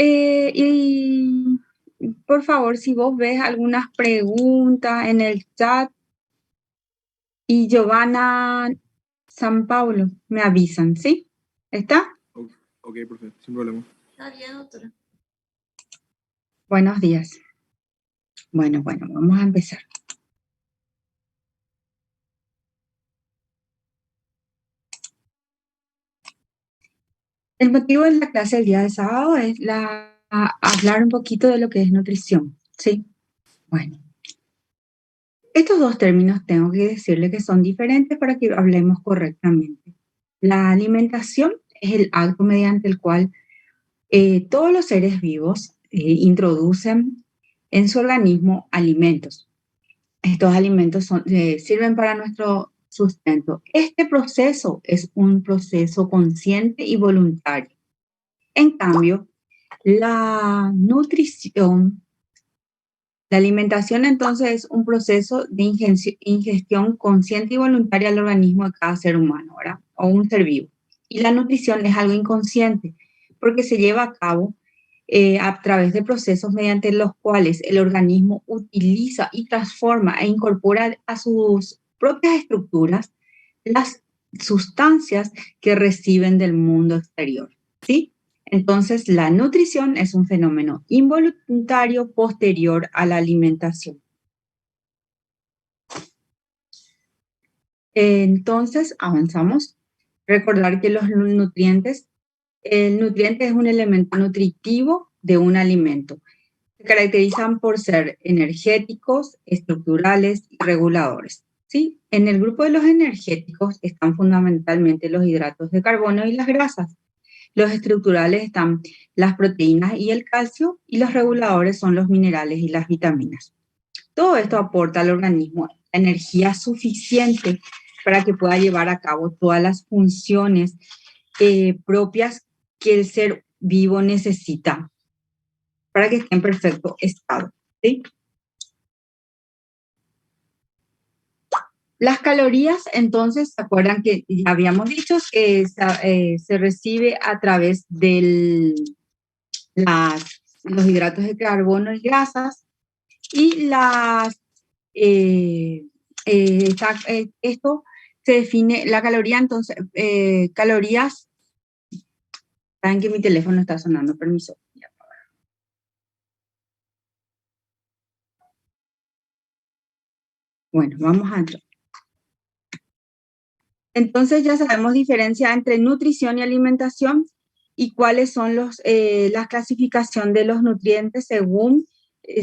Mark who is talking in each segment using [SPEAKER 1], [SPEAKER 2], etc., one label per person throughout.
[SPEAKER 1] Y por favor, si vos ves algunas preguntas en el chat y Giovanna San Paulo, me avisan, ¿sí? ¿Está?
[SPEAKER 2] Ok, perfecto, sin problema.
[SPEAKER 3] Está bien, doctora.
[SPEAKER 1] Buenos días. Bueno, vamos a empezar. El motivo de la clase del día de sábado es hablar un poquito de lo que es nutrición, ¿sí? Bueno, estos dos términos tengo que decirle que son diferentes para que hablemos correctamente. La alimentación es el acto mediante el cual todos los seres vivos introducen en su organismo alimentos. Estos alimentos sirven para nuestro sustento. Este proceso es un proceso consciente y voluntario. En cambio, la nutrición, la alimentación entonces es un proceso de ingestión consciente y voluntaria al organismo de cada ser humano, ¿verdad? O un ser vivo. Y la nutrición es algo inconsciente porque se lleva a cabo a través de procesos mediante los cuales el organismo utiliza y transforma e incorpora a sus propias estructuras las sustancias que reciben del mundo exterior, ¿sí? Entonces, la nutrición es un fenómeno involuntario posterior a la alimentación. Entonces, avanzamos. Recordar que los nutrientes, el nutriente es un elemento nutritivo de un alimento. Se caracterizan por ser energéticos, estructurales y reguladores, ¿sí? En el grupo de los energéticos están fundamentalmente los hidratos de carbono y las grasas. Los estructurales están las proteínas y el calcio, y los reguladores son los minerales y las vitaminas. Todo esto aporta al organismo energía suficiente para que pueda llevar a cabo todas las funciones propias que el ser vivo necesita para que esté en perfecto estado, ¿sí? Las calorías, entonces, ¿se acuerdan que ya habíamos dicho que se recibe a través de los hidratos de carbono y grasas? Y esto se define, la caloría, entonces, calorías, saben que mi teléfono está sonando, permiso. Bueno, vamos a entrar. Entonces ya sabemos diferencia entre nutrición y alimentación y cuáles son la clasificación de los nutrientes según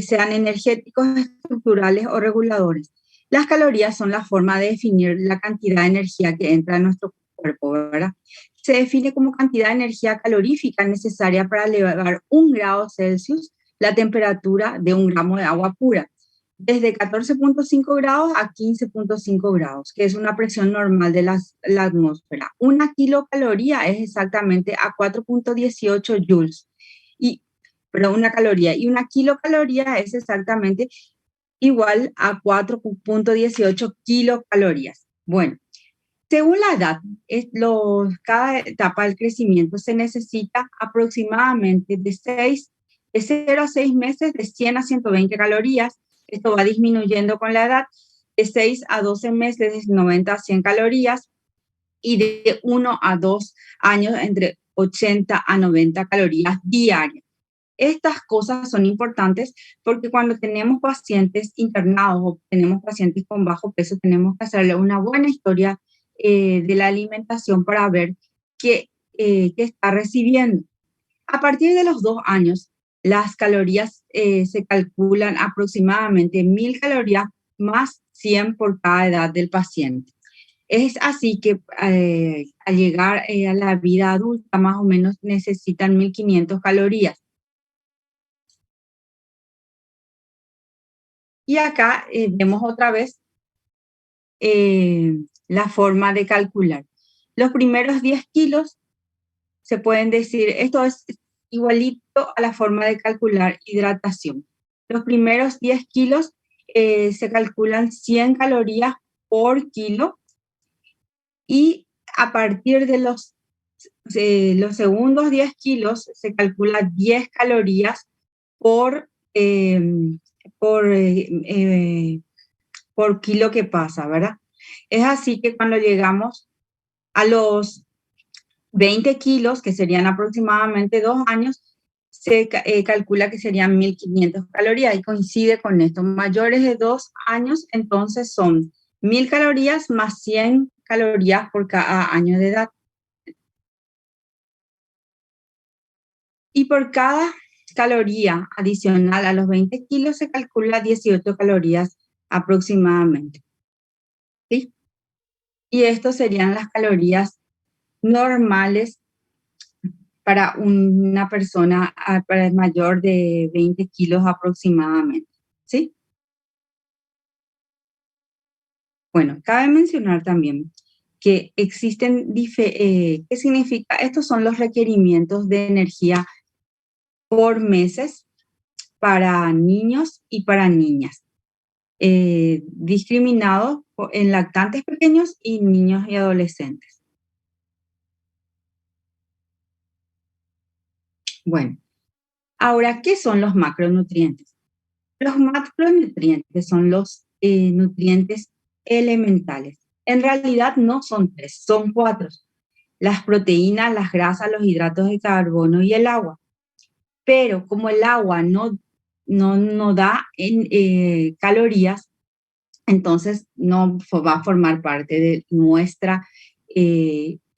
[SPEAKER 1] sean energéticos, estructurales o reguladores. Las calorías son la forma de definir la cantidad de energía que entra en nuestro cuerpo, ¿verdad? Se define como cantidad de energía calorífica necesaria para elevar 1 grado Celsius la temperatura de 1 gramo de agua pura, desde 14.5 grados a 15.5 grados, que es una presión normal de la atmósfera. Una kilocaloría es exactamente a 4.18 joules, pero una caloría, y una kilocaloría es exactamente igual a 4.18 kilocalorías. Bueno, según la edad, cada etapa del crecimiento se necesita aproximadamente de 0 a 6 meses de 100 a 120 calorías. Esto va disminuyendo con la edad, de 6 a 12 meses de 90 a 100 calorías y de 1 a 2 años entre 80 a 90 calorías diarias. Estas cosas son importantes porque cuando tenemos pacientes internados o tenemos pacientes con bajo peso, tenemos que hacerle una buena historia de la alimentación para ver qué está recibiendo. A partir de los 2 años, las calorías se calculan aproximadamente 1.000 calorías más 100 por cada edad del paciente. Es así que al llegar a la vida adulta, más o menos necesitan 1.500 calorías. Y acá vemos otra vez la forma de calcular. Los primeros 10 kilos se pueden decir, esto es igualito a la forma de calcular hidratación. Los primeros 10 kilos se calculan 100 calorías por kilo y a partir de los los segundos 10 kilos se calcula 10 calorías por, eh, por, eh, eh, por kilo que pasa, ¿verdad? Es así que cuando llegamos a los 20 kilos, que serían aproximadamente 2 años, se calcula que serían 1.500 calorías y coincide con esto. Mayores de 2 años, entonces son 1.000 calorías más 100 calorías por cada año de edad. Y por cada caloría adicional a los 20 kilos se calcula 18 calorías aproximadamente. ¿Sí? Y estos serían las calorías normales para una persona para mayor de 20 kilos aproximadamente. ¿Sí? Bueno, cabe mencionar también que existen, ¿qué significa? Estos son los requerimientos de energía por meses para niños y para niñas, discriminados en lactantes pequeños y niños y adolescentes. Bueno, ahora, ¿qué son los macronutrientes? Los macronutrientes son los nutrientes elementales. En realidad no son 3, son 4. Las proteínas, las grasas, los hidratos de carbono y el agua. Pero como el agua no da calorías, entonces no va a formar parte de nuestra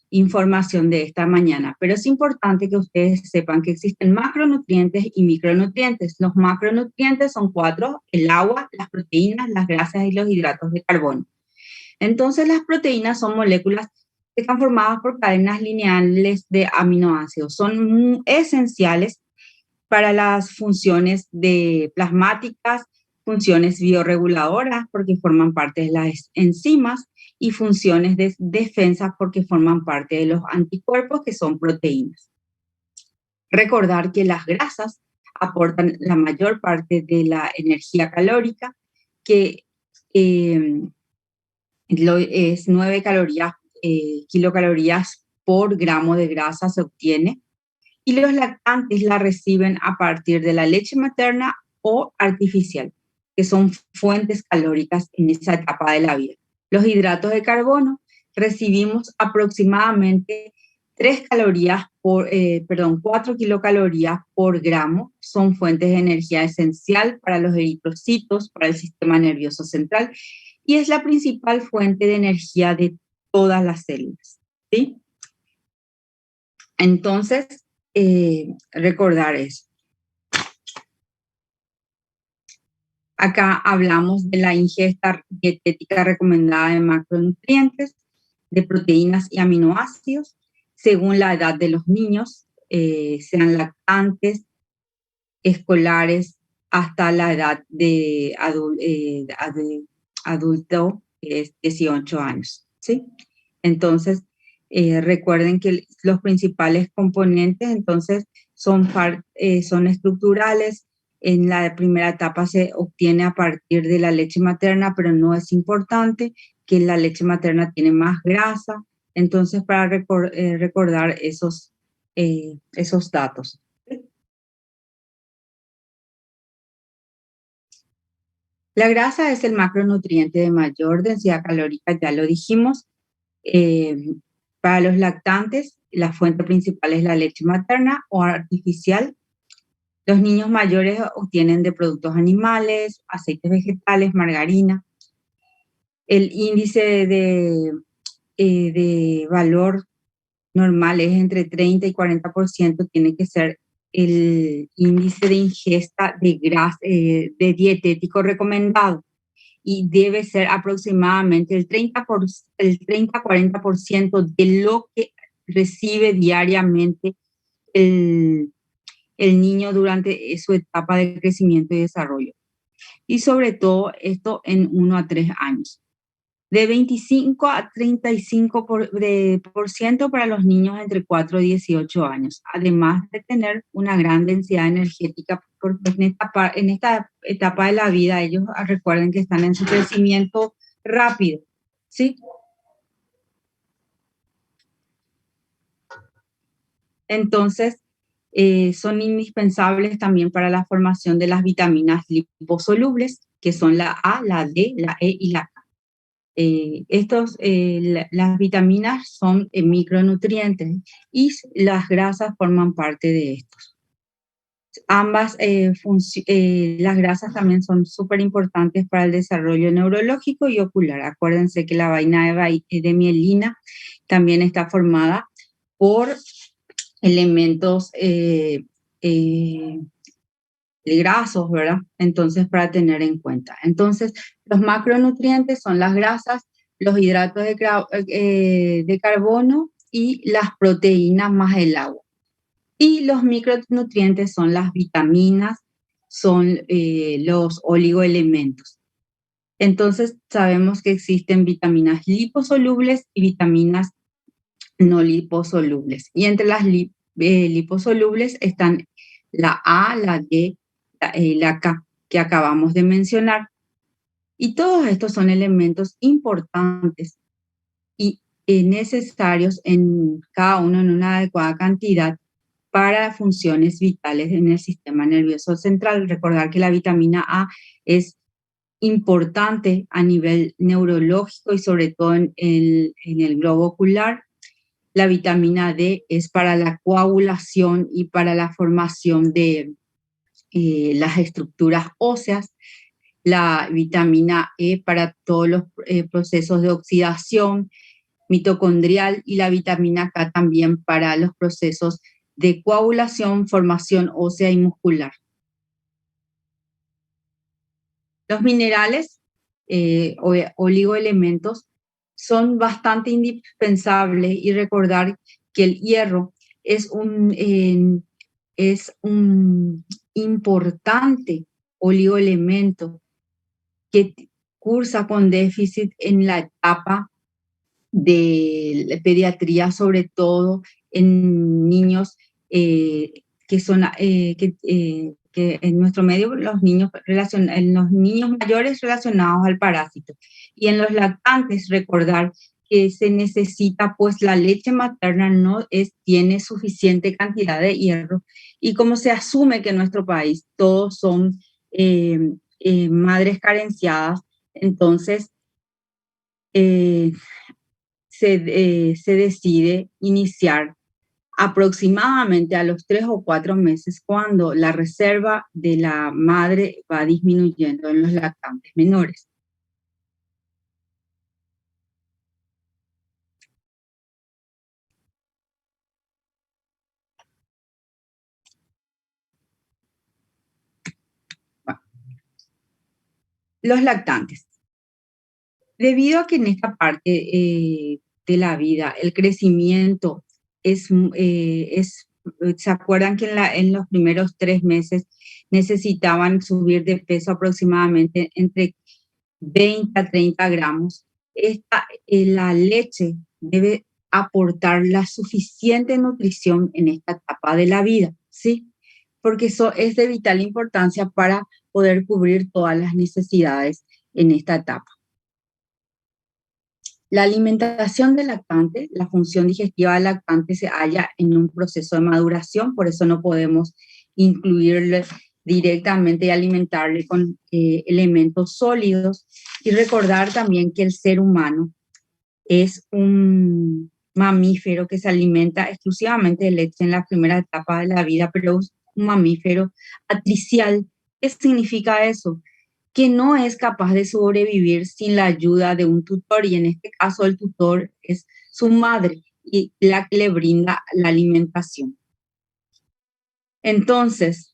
[SPEAKER 1] información de esta mañana. Pero es importante que ustedes sepan que existen macronutrientes y micronutrientes. Los macronutrientes son 4, el agua, las proteínas, las grasas y los hidratos de carbono. Entonces las proteínas son moléculas que están formadas por cadenas lineales de aminoácidos. Son esenciales para las funciones plasmáticas, funciones bioreguladoras porque forman parte de las enzimas y funciones de defensa porque forman parte de los anticuerpos que son proteínas. Recordar que las grasas aportan la mayor parte de la energía calórica, que es 9 kilocalorías por gramo de grasa se obtiene, y los lactantes la reciben a partir de la leche materna o artificial, que son fuentes calóricas en esa etapa de la vida. Los hidratos de carbono recibimos aproximadamente 4 kilocalorías por gramo, son fuentes de energía esencial para los eritrocitos, para el sistema nervioso central, y es la principal fuente de energía de todas las células, ¿sí? Entonces, recordar eso. Acá hablamos de la ingesta dietética recomendada de macronutrientes, de proteínas y aminoácidos, según la edad de los niños, sean lactantes, escolares, hasta la edad de adulto, que es 18 años, ¿sí? Entonces, recuerden que los principales componentes, entonces, son estructurales. En la primera etapa se obtiene a partir de la leche materna, pero no es importante que la leche materna tiene más grasa. Entonces, para recordar esos datos. La grasa es el macronutriente de mayor densidad calórica, ya lo dijimos. Para los lactantes, la fuente principal es la leche materna o artificial. Los niños mayores obtienen de productos animales, aceites vegetales, margarina. El índice de valor normal es entre 30 y 40%, tiene que ser el índice de ingesta de grasa, de dietético recomendado, y debe ser aproximadamente el 30-40% de lo que recibe diariamente el niño durante su etapa de crecimiento y desarrollo. Y sobre todo esto en 1 a 3 años. De 25 a 35% para los niños entre 4 y 18 años, además de tener una gran densidad energética, porque en esta etapa de la vida ellos recuerden que están en su crecimiento rápido, ¿sí? Entonces, son indispensables también para la formación de las vitaminas liposolubles, que son la A, la D, la E y la K. Las vitaminas son micronutrientes y las grasas forman parte de estos. Las grasas también son súper importantes para el desarrollo neurológico y ocular. Acuérdense que la vaina de mielina también está formada por elementos grasos, ¿verdad? Entonces, para tener en cuenta. Entonces, los macronutrientes son las grasas, los hidratos de carbono y las proteínas más el agua. Y los micronutrientes son las vitaminas, son los oligoelementos. Entonces, sabemos que existen vitaminas liposolubles y vitaminas no liposolubles. Y entre las liposolubles están la A, la D, la K, que acabamos de mencionar. Y todos estos son elementos importantes y necesarios en cada uno en una adecuada cantidad para funciones vitales en el sistema nervioso central. Recordar que la vitamina A es importante a nivel neurológico y sobre todo en el globo ocular. La vitamina D es para la coagulación y para la formación de las estructuras óseas. La vitamina E para todos los procesos de oxidación mitocondrial y la vitamina K también para los procesos de coagulación, formación ósea y muscular. Los minerales, oligoelementos, son bastante indispensables y recordar que el hierro es un importante oligoelemento que cursa con déficit en la etapa de la pediatría, sobre todo en niños que en nuestro medio los niños mayores relacionados al parásito. Y en los lactantes, recordar que se necesita, pues la leche materna tiene suficiente cantidad de hierro. Y como se asume que en nuestro país todos son madres carenciadas, entonces se decide iniciar aproximadamente a los 3 o 4 meses cuando la reserva de la madre va disminuyendo en los lactantes menores. Bueno, los lactantes. Debido a que en esta parte de la vida el crecimiento ¿se acuerdan que en los primeros 3 meses necesitaban subir de peso aproximadamente entre 20 a 30 gramos? La leche debe aportar la suficiente nutrición en esta etapa de la vida, ¿sí? Porque eso es de vital importancia para poder cubrir todas las necesidades en esta etapa. La alimentación del lactante, la función digestiva del lactante se halla en un proceso de maduración, por eso no podemos incluirle directamente y alimentarle con elementos sólidos. Y recordar también que el ser humano es un mamífero que se alimenta exclusivamente de leche en la primera etapa de la vida, pero es un mamífero atricial. ¿Qué significa eso? Que no es capaz de sobrevivir sin la ayuda de un tutor, y en este caso el tutor es su madre y la que le brinda la alimentación. Entonces,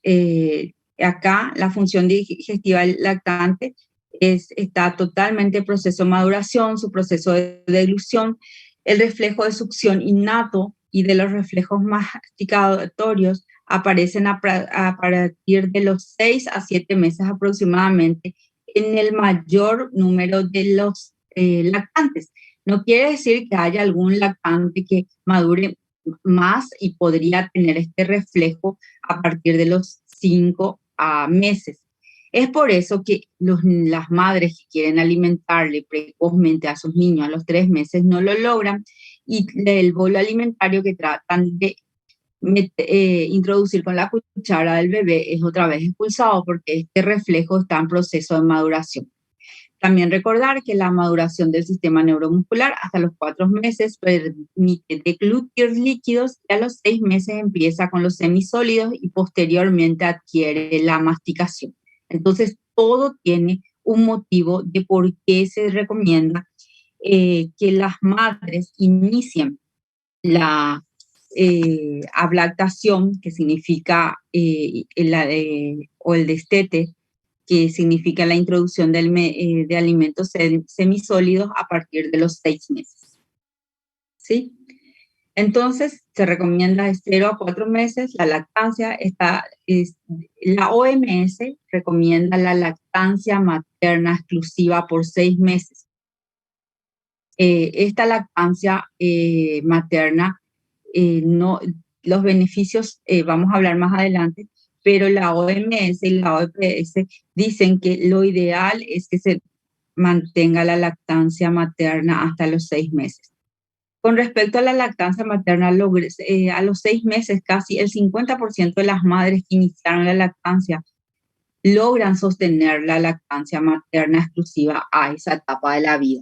[SPEAKER 1] acá la función digestiva del lactante está totalmente en proceso de maduración, su proceso de deglución, el reflejo de succión innato y de los reflejos masticatorios aparecen a partir de los 6 a 7 meses aproximadamente en el mayor número de los lactantes. No quiere decir que haya algún lactante que madure más y podría tener este reflejo a partir de los 5 meses. Es por eso que las madres que quieren alimentarle precozmente a sus niños a los 3 meses no lo logran, y el bolo alimentario que tratan de introducir con la cuchara del bebé es otra vez expulsado porque este reflejo está en proceso de maduración. También recordar que la maduración del sistema neuromuscular hasta los 4 meses permite deglutir líquidos y a los 6 meses empieza con los semisólidos y posteriormente adquiere la masticación. Entonces, todo tiene un motivo de por qué se recomienda que las madres inicien la ablactación, que significa o el destete, que significa la introducción de alimentos semisólidos a partir de los 6 meses. ¿Sí? Entonces, se recomienda de 0 a 4 meses la lactancia. La OMS recomienda la lactancia materna exclusiva por 6 meses. Esta lactancia materna, los beneficios vamos a hablar más adelante, pero la OMS y la OPS dicen que lo ideal es que se mantenga la lactancia materna hasta los 6 meses. Con respecto a la lactancia materna, a los 6 meses casi el 50% de las madres que iniciaron la lactancia logran sostener la lactancia materna exclusiva a esa etapa de la vida.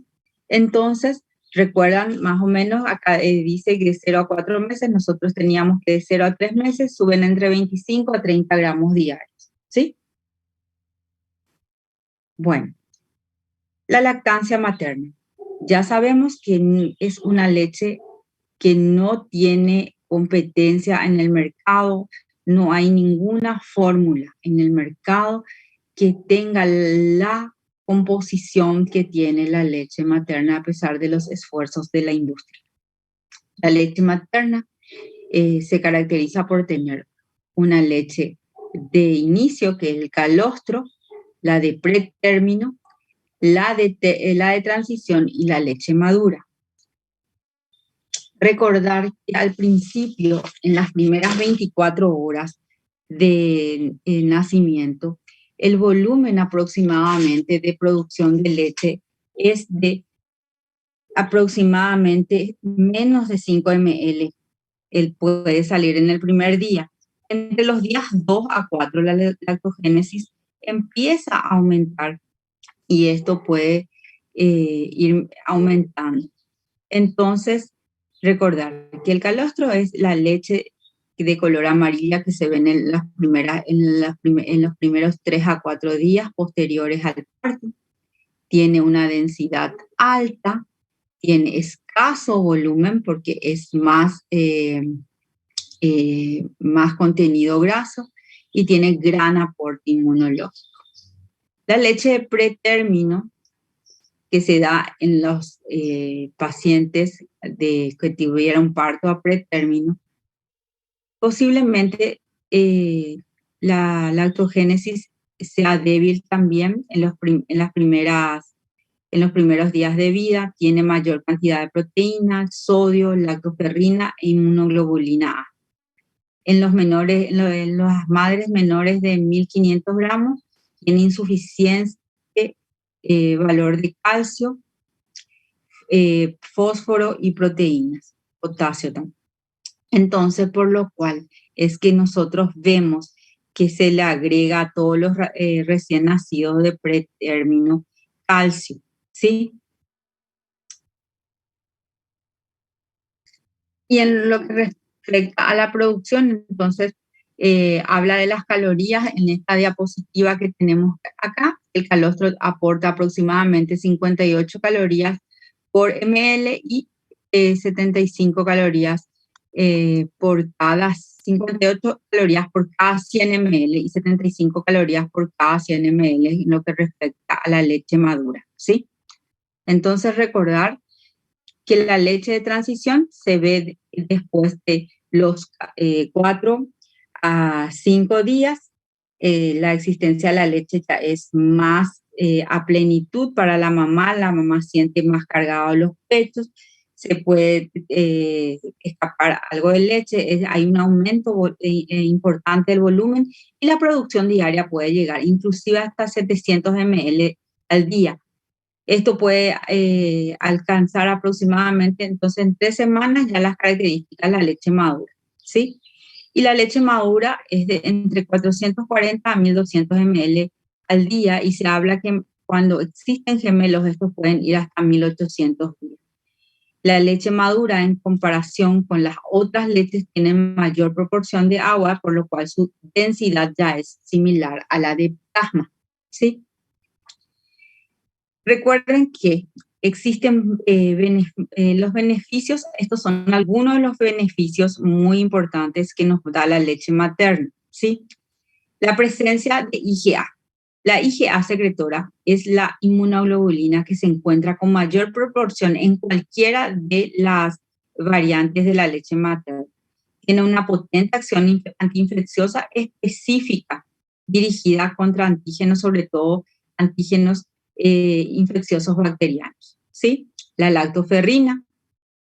[SPEAKER 1] Entonces, recuerdan más o menos, acá dice que de 0 a 4 meses, nosotros teníamos que de 0 a 3 meses suben entre 25 a 30 gramos diarios, ¿sí? Bueno, la lactancia materna. Ya sabemos que es una leche que no tiene competencia en el mercado, no hay ninguna fórmula en el mercado que tenga la composición que tiene la leche materna a pesar de los esfuerzos de la industria. La leche materna se caracteriza por tener una leche de inicio, que es el calostro, la de pretérmino, la de transición y la leche madura. Recordar que al principio, en las primeras 24 horas de nacimiento, el volumen aproximadamente de producción de leche es de aproximadamente menos de 5 ml. Él puede salir en el primer día. Entre los días 2 a 4 la lactogénesis empieza a aumentar y esto puede ir aumentando. Entonces, recordar que el calostro es la leche de color amarilla que se ven en los primeros 3 a 4 días posteriores al parto. Tiene una densidad alta, tiene escaso volumen porque es más contenido graso y tiene gran aporte inmunológico. La leche de pretérmino, que se da en los pacientes que tuvieron parto a pretérmino, posiblemente la lactogénesis sea débil también en los primeros días de vida, tiene mayor cantidad de proteína, sodio, lactoferrina e inmunoglobulina A. En las madres menores de 1.500 gramos, tiene insuficiente valor de calcio, fósforo y proteínas, potasio también. Entonces, por lo cual es que nosotros vemos que se le agrega a todos los recién nacidos de pretérmino calcio, ¿sí? Y en lo que respecta a la producción, entonces, habla de las calorías en esta diapositiva que tenemos acá. El calostro aporta aproximadamente 58 calorías por ml y 75 calorías por cada 58 calorías por cada 100 ml y 75 calorías por cada 100 ml en lo que respecta a la leche madura, ¿sí? Entonces, recordar que la leche de transición se ve después de los 4 a 5 días. La existencia de la leche ya es más a plenitud para la mamá siente más cargado los pechos, se puede escapar algo de leche, hay un aumento importante del volumen y la producción diaria puede llegar inclusive hasta 700 ml al día. Esto puede alcanzar aproximadamente, entonces en 3 semanas ya las características de la leche madura, ¿sí? Y la leche madura es de entre 440 a 1200 ml al día, y se habla que cuando existen gemelos estos pueden ir hasta 1800 días. La leche madura en comparación con las otras leches tiene mayor proporción de agua, por lo cual su densidad ya es similar a la de plasma, ¿sí? Recuerden que existen los beneficios, estos son algunos de los beneficios muy importantes que nos da la leche materna, ¿sí? La presencia de IgA. La IgA secretora es la inmunoglobulina que se encuentra con mayor proporción en cualquiera de las variantes de la leche materna. Tiene una potente acción antiinfecciosa específica dirigida contra antígenos, sobre todo antígenos infecciosos bacterianos, ¿sí? La lactoferrina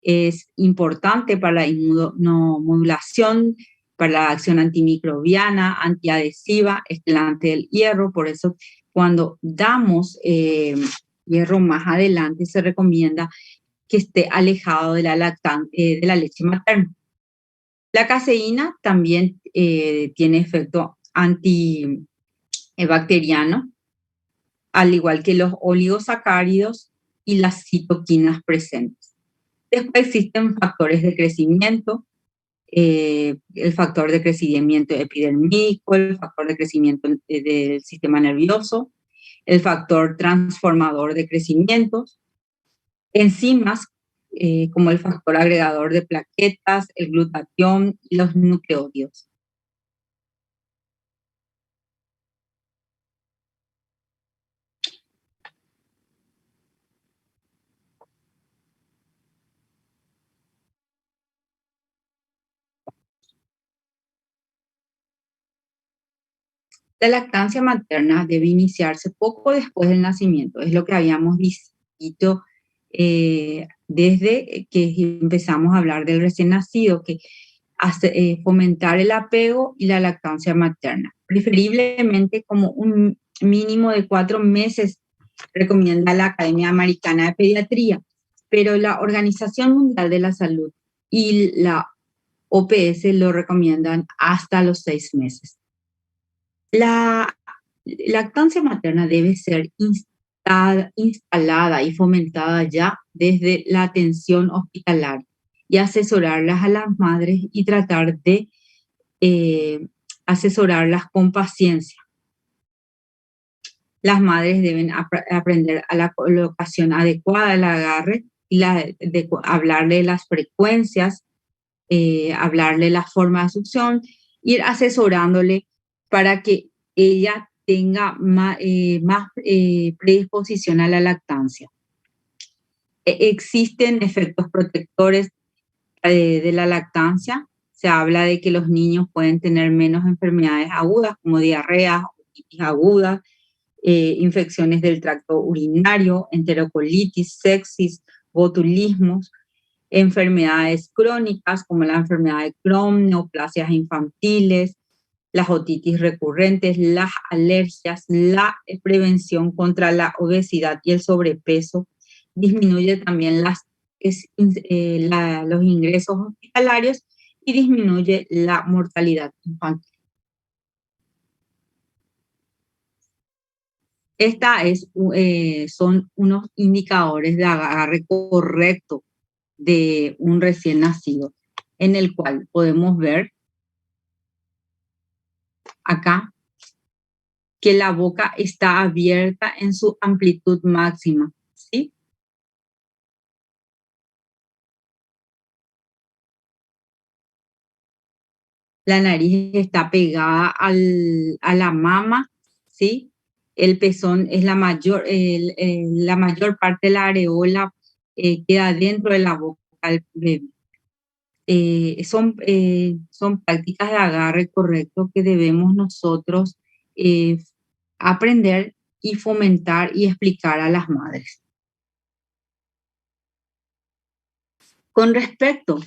[SPEAKER 1] es importante para la inmunomodulación, para la acción antimicrobiana, antiadhesiva, estimulante del hierro. Por eso, cuando damos hierro más adelante, se recomienda que esté alejado de de la leche materna. La caseína también tiene efecto antibacteriano, al igual que los oligosacáridos y las citoquinas presentes. Después existen factores de crecimiento, el factor de crecimiento epidérmico, el factor de crecimiento del sistema nervioso, el factor transformador de crecimiento, enzimas como el factor agregador de plaquetas, el glutatión y los nucleótidos. La lactancia materna debe iniciarse poco después del nacimiento, es lo que habíamos dicho desde que empezamos a hablar del recién nacido, que hace, fomentar el apego y la lactancia materna, preferiblemente como un mínimo de 4 meses, recomienda la Academia Americana de Pediatría, pero la Organización Mundial de la Salud y la OPS lo recomiendan hasta los 6 meses. La lactancia materna debe ser instalada y fomentada ya desde la atención hospitalaria y asesorarlas a las madres y tratar de asesorarlas con paciencia. Las madres deben aprender a la colocación adecuada del agarre y hablarle de las frecuencias, hablarle la forma de succión, ir asesorándole para que ella tenga más predisposición a la lactancia. Existen efectos protectores de la lactancia. Se habla de que los niños pueden tener menos enfermedades agudas como diarrea, otitis aguda, infecciones del tracto urinario, enterocolitis, sepsis, botulismos, enfermedades crónicas como la enfermedad de Crohn, neoplasias infantiles, las otitis recurrentes, las alergias, la prevención contra la obesidad y el sobrepeso. Disminuye también los ingresos hospitalarios y disminuye la mortalidad infantil. Son unos indicadores de agarre correcto de un recién nacido, en el cual podemos ver acá que la boca está abierta en su amplitud máxima, ¿sí? La nariz está pegada a la mama, ¿sí? El pezón es la mayor parte de la areola queda dentro de la boca del bebé. Son prácticas de agarre correcto que debemos nosotros aprender y fomentar y explicar a las madres. Con respecto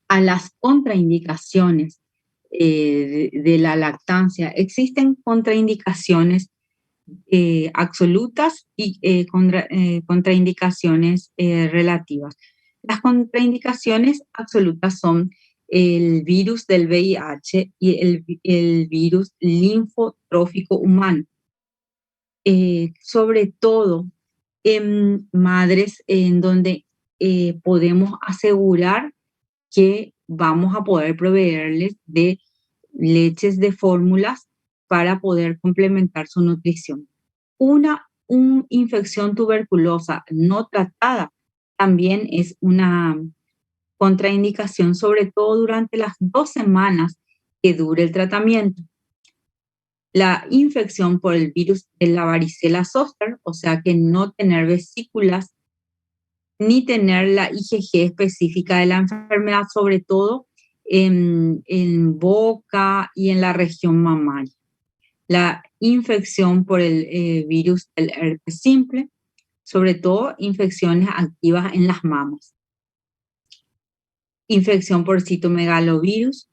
[SPEAKER 1] a las contraindicaciones de la lactancia, existen contraindicaciones absolutas y contraindicaciones relativas. Las contraindicaciones absolutas son el virus del VIH y el virus linfotrófico humano. Sobre todo en madres en donde podemos asegurar que vamos a poder proveerles de leches de fórmulas para poder complementar su nutrición. Una infección tuberculosa no tratada también es una contraindicación, sobre todo durante las 2 semanas que dure el tratamiento. La infección por el virus de la varicela zoster, o sea que no tener vesículas ni tener la IgG específica de la enfermedad, sobre todo en boca y en la región mamaria. La infección por el virus del herpes simple, sobre todo infecciones activas en las mamas. Infección por citomegalovirus.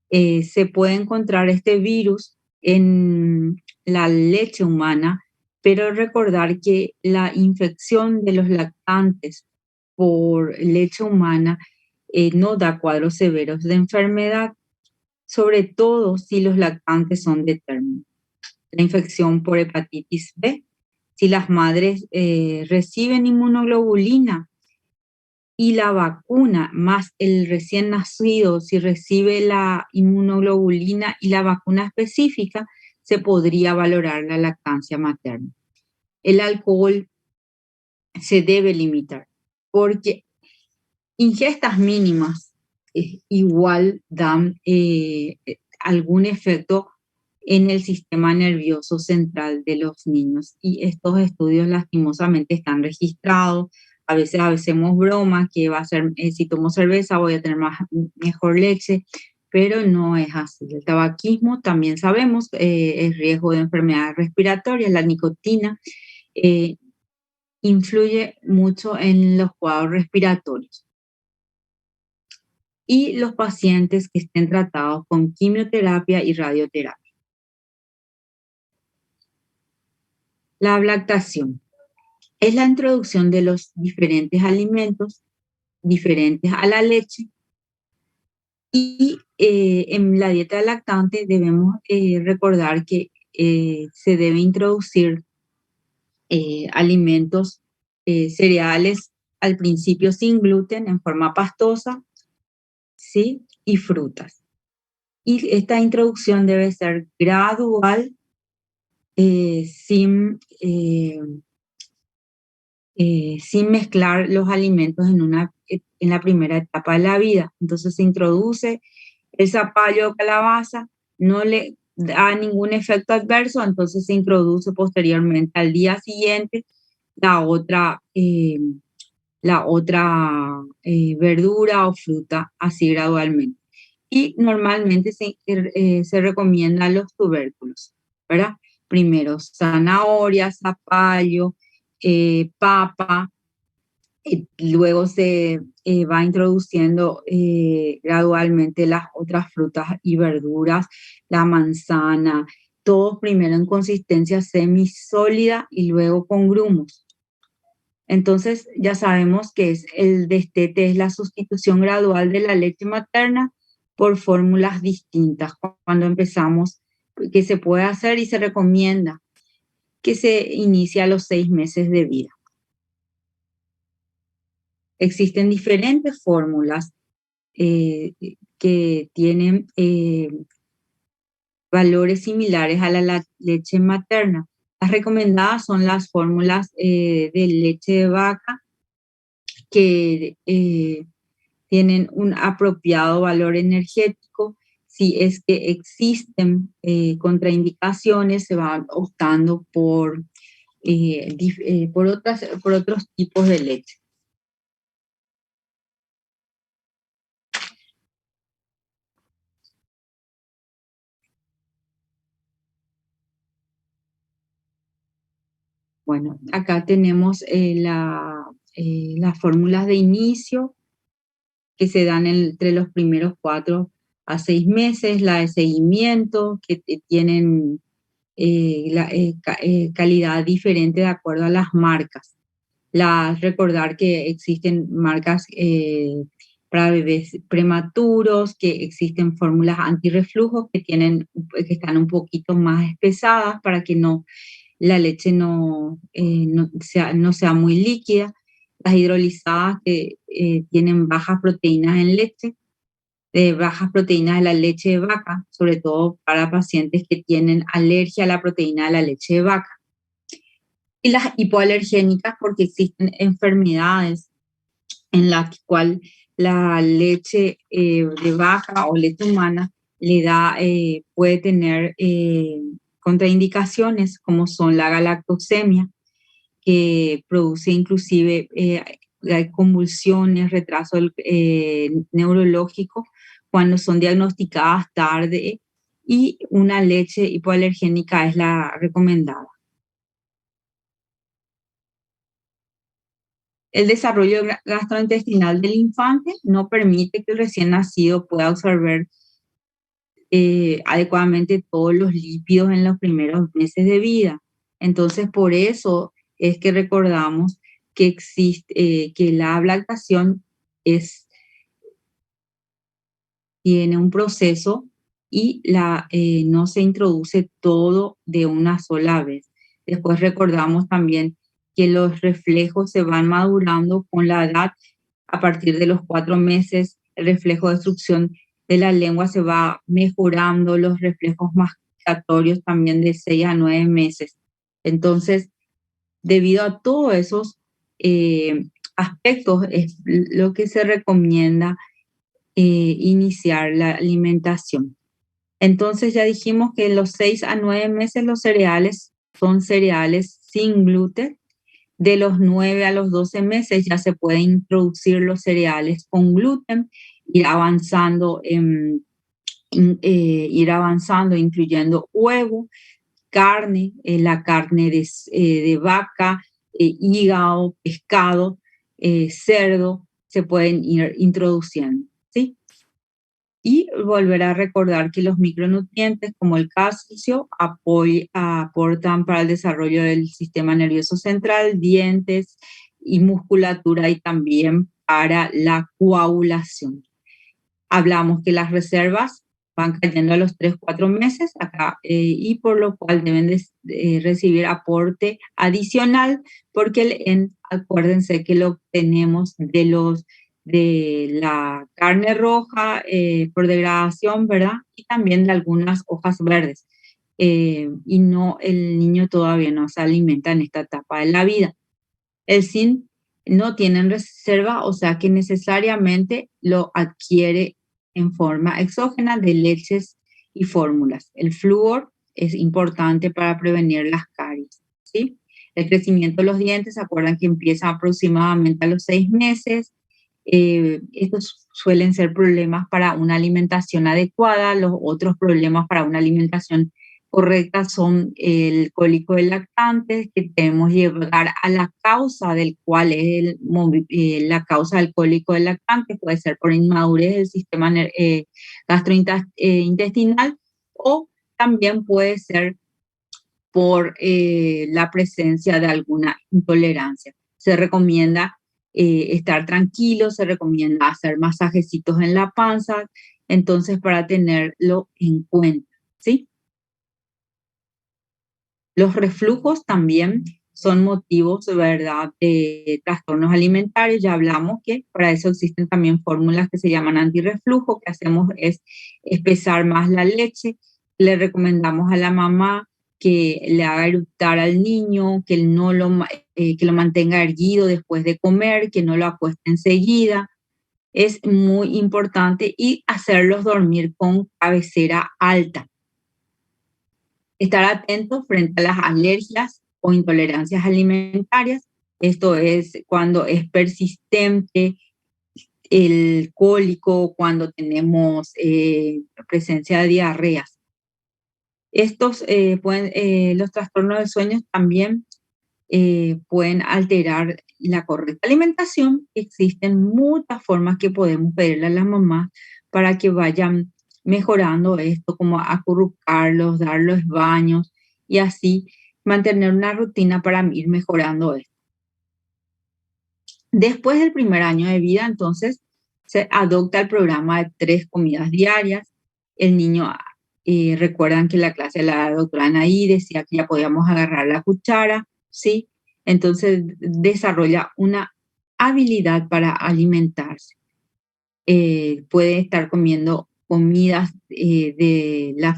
[SPEAKER 1] Se puede encontrar este virus en la leche humana, pero recordar que la infección de los lactantes por leche humana no da cuadros severos de enfermedad, sobre todo si los lactantes son de término. La infección por hepatitis B, si las madres reciben inmunoglobulina y la vacuna más el recién nacido, si recibe la inmunoglobulina y la vacuna específica, se podría valorar la lactancia materna. El alcohol se debe limitar porque ingestas mínimas igual dan algún efecto en el sistema nervioso central de los niños, y estos estudios lastimosamente están registrados. A veces hacemos bromas que va a ser, si tomo cerveza voy a tener mejor leche, pero no es así. El tabaquismo también sabemos es riesgo de enfermedades respiratorias. La nicotina influye mucho en los cuadros respiratorios. Y los pacientes que estén tratados con quimioterapia y radioterapia. La ablactación es la introducción de los diferentes alimentos diferentes a la leche, y en la dieta del lactante debemos recordar que se debe introducir alimentos cereales al principio sin gluten en forma pastosa, ¿sí? Y frutas. Y esta introducción debe ser gradual, sin mezclar los alimentos en la primera etapa de la vida. Entonces se introduce el zapallo o calabaza, no le da ningún efecto adverso, entonces se introduce posteriormente al día siguiente la otra verdura o fruta, así gradualmente. Y normalmente se recomiendan los tubérculos, ¿verdad? Primero zanahoria, zapallo, papa, luego se va introduciendo gradualmente las otras frutas y verduras, la manzana, todos primero en consistencia semisólida y luego con grumos. Entonces ya sabemos que el destete es la sustitución gradual de la leche materna por fórmulas distintas. Cuando empezamos, que se puede hacer y se recomienda que se inicie a los 6 meses de vida. Existen diferentes fórmulas que tienen valores similares a la leche materna. Las recomendadas son las fórmulas de leche de vaca, que tienen un apropiado valor energético. Si es que existen contraindicaciones, se van optando por otros tipos de leche. Bueno, acá tenemos las fórmulas de inicio que se dan entre los primeros 4 a 6 meses, la de seguimiento, que tienen calidad diferente de acuerdo a las marcas. Recordar que existen marcas para bebés prematuros, que existen fórmulas antirreflujo que están un poquito más espesadas para que la leche no sea muy líquida. Las hidrolizadas que tienen bajas proteínas en leche, bajas proteínas de la leche de vaca, sobre todo para pacientes que tienen alergia a la proteína de la leche de vaca. Y las hipoalergénicas, porque existen enfermedades en las cuales la leche de vaca o leche humana puede tener contraindicaciones, como son la galactosemia, que produce inclusive convulsiones, retraso neurológico cuando son diagnosticadas tarde, y una leche hipoalergénica es la recomendada. El desarrollo gastrointestinal del infante no permite que el recién nacido pueda absorber adecuadamente todos los lípidos en los primeros meses de vida. Entonces, por eso es que recordamos que que la lactación tiene un proceso y no se introduce todo de una sola vez. Después recordamos también que los reflejos se van madurando con la edad. A partir de los 4 meses, el reflejo de succión de la lengua se va mejorando, los reflejos masticatorios también de 6 a 9 meses. Entonces, debido a todos esos aspectos, es lo que se recomienda iniciar la alimentación. Entonces ya dijimos que en los 6 a 9 meses los cereales son cereales sin gluten. De los 9 a los 12 meses ya se pueden introducir los cereales con gluten, ir avanzando, incluyendo huevo, carne, la carne de vaca, hígado, pescado, cerdo, se pueden ir introduciendo, ¿sí? Y volver a recordar que los micronutrientes como el calcio aportan para el desarrollo del sistema nervioso central, dientes y musculatura, y también para la coagulación. Hablamos que las reservas van cayendo a los 3-4 meses acá, y por lo cual deben recibir aporte adicional, porque acuérdense que lo obtenemos de la carne roja por degradación, ¿verdad? Y también de algunas hojas verdes. El niño todavía no se alimenta en esta etapa de la vida. El zinc no tiene reserva, o sea que necesariamente lo adquiere en forma exógena de leches y fórmulas. El flúor es importante para prevenir las caries, ¿sí? El crecimiento de los dientes, ¿se acuerdan que empieza aproximadamente a los 6 meses? Estos suelen ser problemas para una alimentación adecuada. Los otros problemas para una alimentación correcta son el cólico del lactante, que debemos llegar a la causa del cual es la causa del cólico del lactante. Puede ser por inmadurez del sistema gastrointestinal, o también puede ser por la presencia de alguna intolerancia. Se recomienda estar tranquilo, se recomienda hacer masajecitos en la panza, entonces para tenerlo en cuenta, ¿sí? Los reflujos también son motivos, ¿verdad?, de trastornos alimentarios. Ya hablamos que para eso existen también fórmulas que se llaman antirreflujo. Que hacemos es espesar más la leche. Le recomendamos a la mamá que le haga eructar al niño, que lo mantenga erguido después de comer, que no lo acueste enseguida. Es muy importante, y hacerlos dormir con cabecera alta. Estar atentos frente a las alergias o intolerancias alimentarias. Esto es cuando es persistente el cólico, cuando tenemos presencia de diarreas. Los trastornos del sueño también pueden alterar la correcta alimentación. Existen muchas formas que podemos pedirle a las mamás para que vayan mejorando esto, como acurrucarlos, darles baños, y así mantener una rutina para ir mejorando esto. Después del primer año de vida, entonces, Se adopta el programa de 3 comidas diarias. El niño, recuerdan que en la clase de la doctora Anaí decía que ya podíamos agarrar la cuchara, ¿sí? Entonces desarrolla una habilidad para alimentarse. Puede estar comiendo comidas de la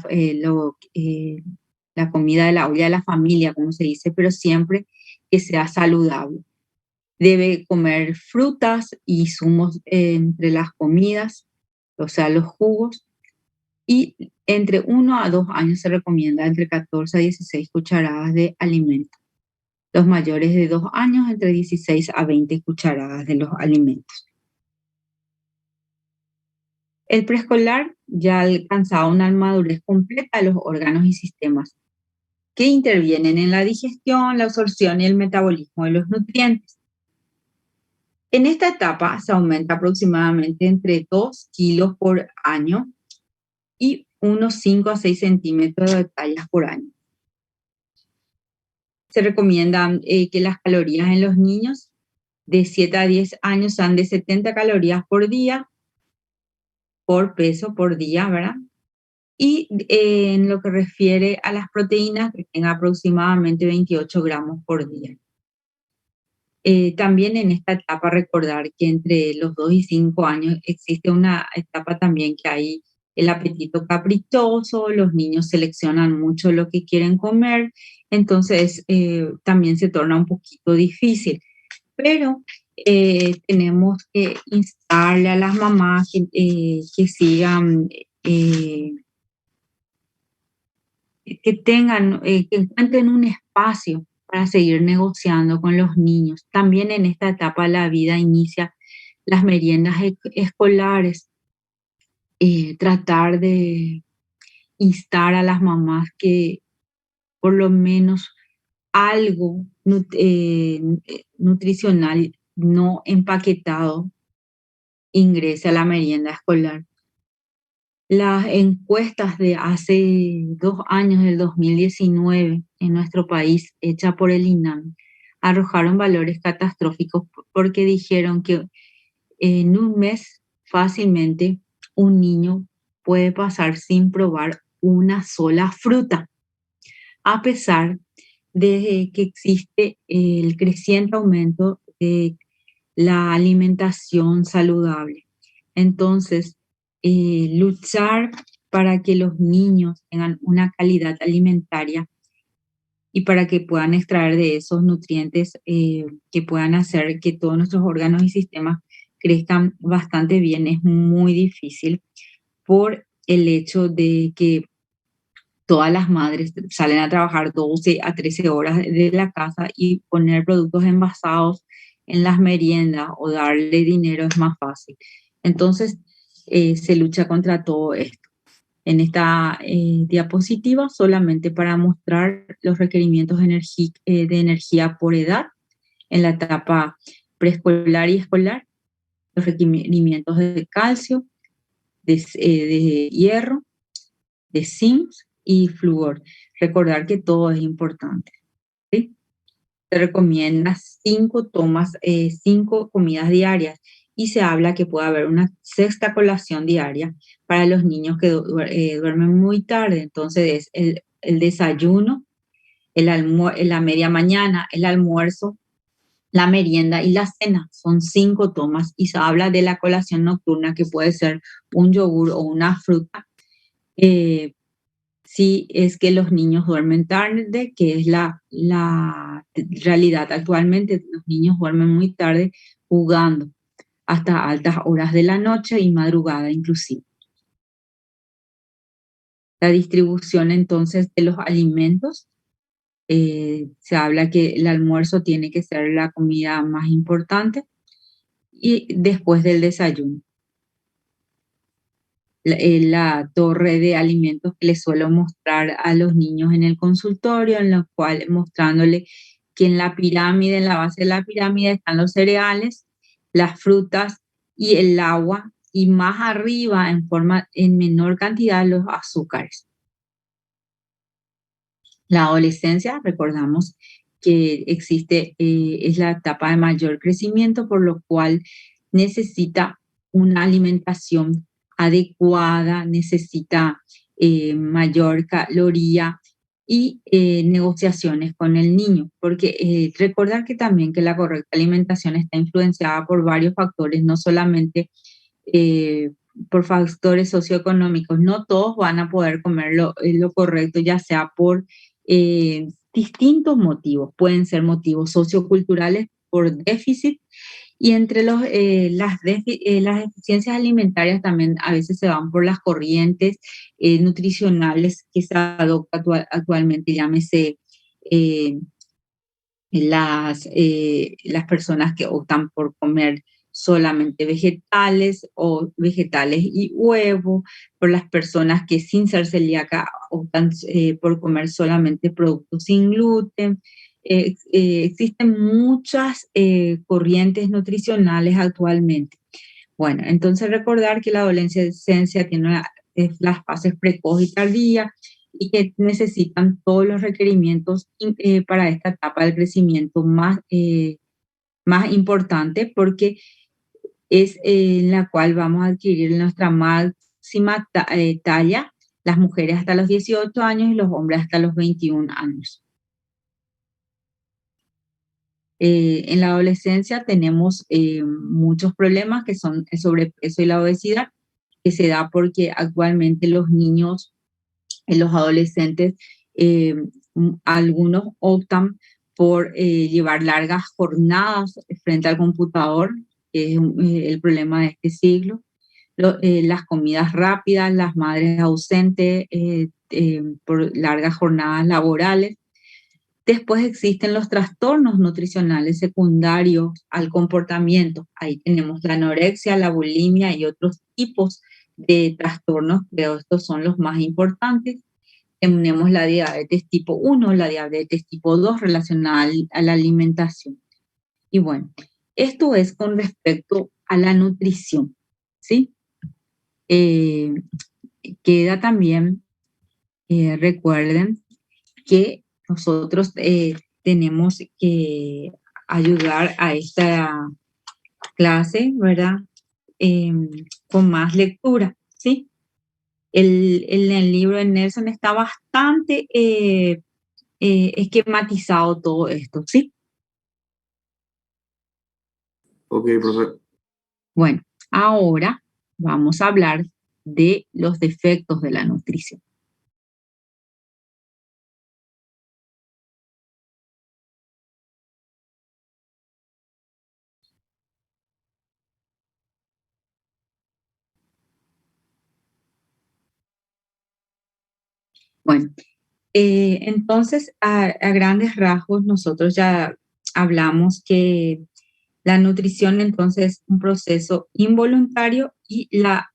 [SPEAKER 1] comida de la olla de la familia, como se dice, pero siempre que sea saludable. Debe comer frutas y zumos entre las comidas, o sea, los jugos. Y entre 1 a 2 años se recomienda entre 14 a 16 cucharadas de alimento. Los mayores de 2 años, entre 16 a 20 cucharadas de los alimentos. El preescolar ya alcanzaba una madurez completa de los órganos y sistemas que intervienen en la digestión, la absorción y el metabolismo de los nutrientes. En esta etapa se aumenta aproximadamente entre 2 kilos por año y unos 5 a 6 centímetros de tallas por año. Se recomienda que las calorías en los niños de 7 a 10 años sean de 70 calorías por día, por peso por día, ¿verdad? Y en lo que refiere a las proteínas, que tenga aproximadamente 28 gramos por día. También en esta etapa recordar que entre los 2 y 5 años existe una etapa también que hay el apetito caprichoso, los niños seleccionan mucho lo que quieren comer, entonces también se torna un poquito difícil. Pero tenemos que instarle a las mamás que sigan, que tengan, que encuentren un espacio para seguir negociando con los niños. También en esta etapa de la vida inicia las meriendas escolares. Tratar de instar a las mamás que por lo menos algo nutricional no empaquetado ingrese a la merienda escolar. Las encuestas de hace 2 años, del 2019, en nuestro país, hecha por el INAM, arrojaron valores catastróficos porque dijeron que en un mes fácilmente un niño puede pasar sin probar una sola fruta, a pesar de que existe el creciente aumento de la alimentación saludable. Entonces, luchar para que los niños tengan una calidad alimentaria y para que puedan extraer de esos nutrientes que puedan hacer que todos nuestros órganos y sistemas crezcan bastante bien, es muy difícil por el hecho de que todas las madres salen a trabajar 12 a 13 horas de la casa y poner productos envasados en las meriendas o darle dinero es más fácil. Entonces, se lucha contra todo esto. En esta diapositiva, solamente para mostrar los requerimientos de energía por edad en la etapa preescolar y escolar, los requerimientos de calcio, de hierro, de zinc y flúor. Recordar que todo es importante, ¿sí? Se recomienda 5 comidas diarias y se habla que puede haber una 6ª colación diaria para los niños que duermen muy tarde. Entonces es el desayuno, la media mañana, el almuerzo, la merienda y la cena. Son 5 tomas y se habla de la colación nocturna, que puede ser un yogur o una fruta. Si es que los niños duermen tarde, que es la realidad actualmente, los niños duermen muy tarde jugando hasta altas horas de la noche y madrugada inclusive. La distribución entonces de los alimentos, se habla que el almuerzo tiene que ser la comida más importante y después del desayuno. La torre de alimentos que les suelo mostrar a los niños en el consultorio, en lo cual mostrándole que en la pirámide, en la base de la pirámide están los cereales, las frutas y el agua, y más arriba en menor cantidad los azúcares. La adolescencia, recordamos que existe, es la etapa de mayor crecimiento, por lo cual necesita una alimentación adecuada, necesita mayor caloría y negociaciones con el niño, porque recordar que también que la correcta alimentación está influenciada por varios factores, no solamente por factores socioeconómicos. No todos van a poder comer lo correcto, ya sea por distintos motivos. Pueden ser motivos socioculturales por déficit y entre las deficiencias alimentarias también a veces se van por las corrientes nutricionales que se adoptan actualmente, llámese las personas que optan por comer solamente vegetales o vegetales y huevo, por las personas que sin ser celíaca optan por comer solamente productos sin gluten. Existen muchas corrientes nutricionales actualmente. Bueno, entonces recordar que la adolescencia tiene las fases precoz y tardía y que necesitan todos los requerimientos para esta etapa del crecimiento más importante, porque es en la cual vamos a adquirir nuestra máxima talla, las mujeres hasta los 18 años y los hombres hasta los 21 años. En la adolescencia tenemos muchos problemas que son el sobrepeso y la obesidad, que se da porque actualmente los niños, los adolescentes, algunos optan por llevar largas jornadas frente al computador, que es el problema de este siglo. Las comidas rápidas, las madres ausentes por largas jornadas laborales. Después existen los trastornos nutricionales secundarios al comportamiento. Ahí tenemos la anorexia, la bulimia y otros tipos de trastornos, pero estos son los más importantes. Tenemos la diabetes tipo 1, la diabetes tipo 2 relacionada a la alimentación. Y bueno, esto es con respecto a la nutrición, ¿sí? Queda también, recuerden que nosotros tenemos que ayudar a esta clase, ¿verdad? Con más lectura, ¿sí? El libro de Nelson está bastante esquematizado todo esto, ¿sí?
[SPEAKER 2] Ok, profe.
[SPEAKER 1] Bueno, ahora vamos a hablar de los defectos de la nutrición. Bueno, entonces a grandes rasgos nosotros ya hablamos que la nutrición entonces es un proceso involuntario y la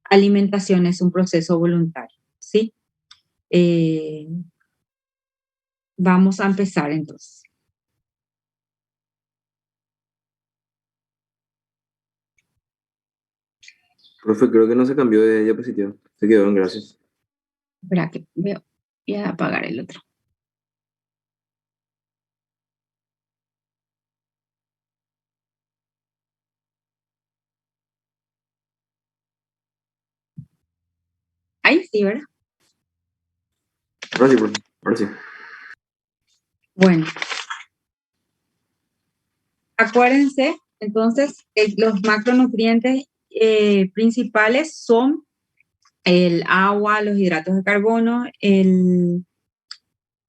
[SPEAKER 1] alimentación es un proceso voluntario, ¿sí? Vamos a empezar entonces.
[SPEAKER 2] Profe, creo que no se cambió de diapositiva. Se quedó en gracias.
[SPEAKER 1] Espera que veo, voy a apagar el otro. Ahí sí, ¿verdad?
[SPEAKER 2] Ahora sí, profe. Ahora sí.
[SPEAKER 1] Bueno, acuérdense, entonces, los macronutrientes principales son el agua, los hidratos de carbono,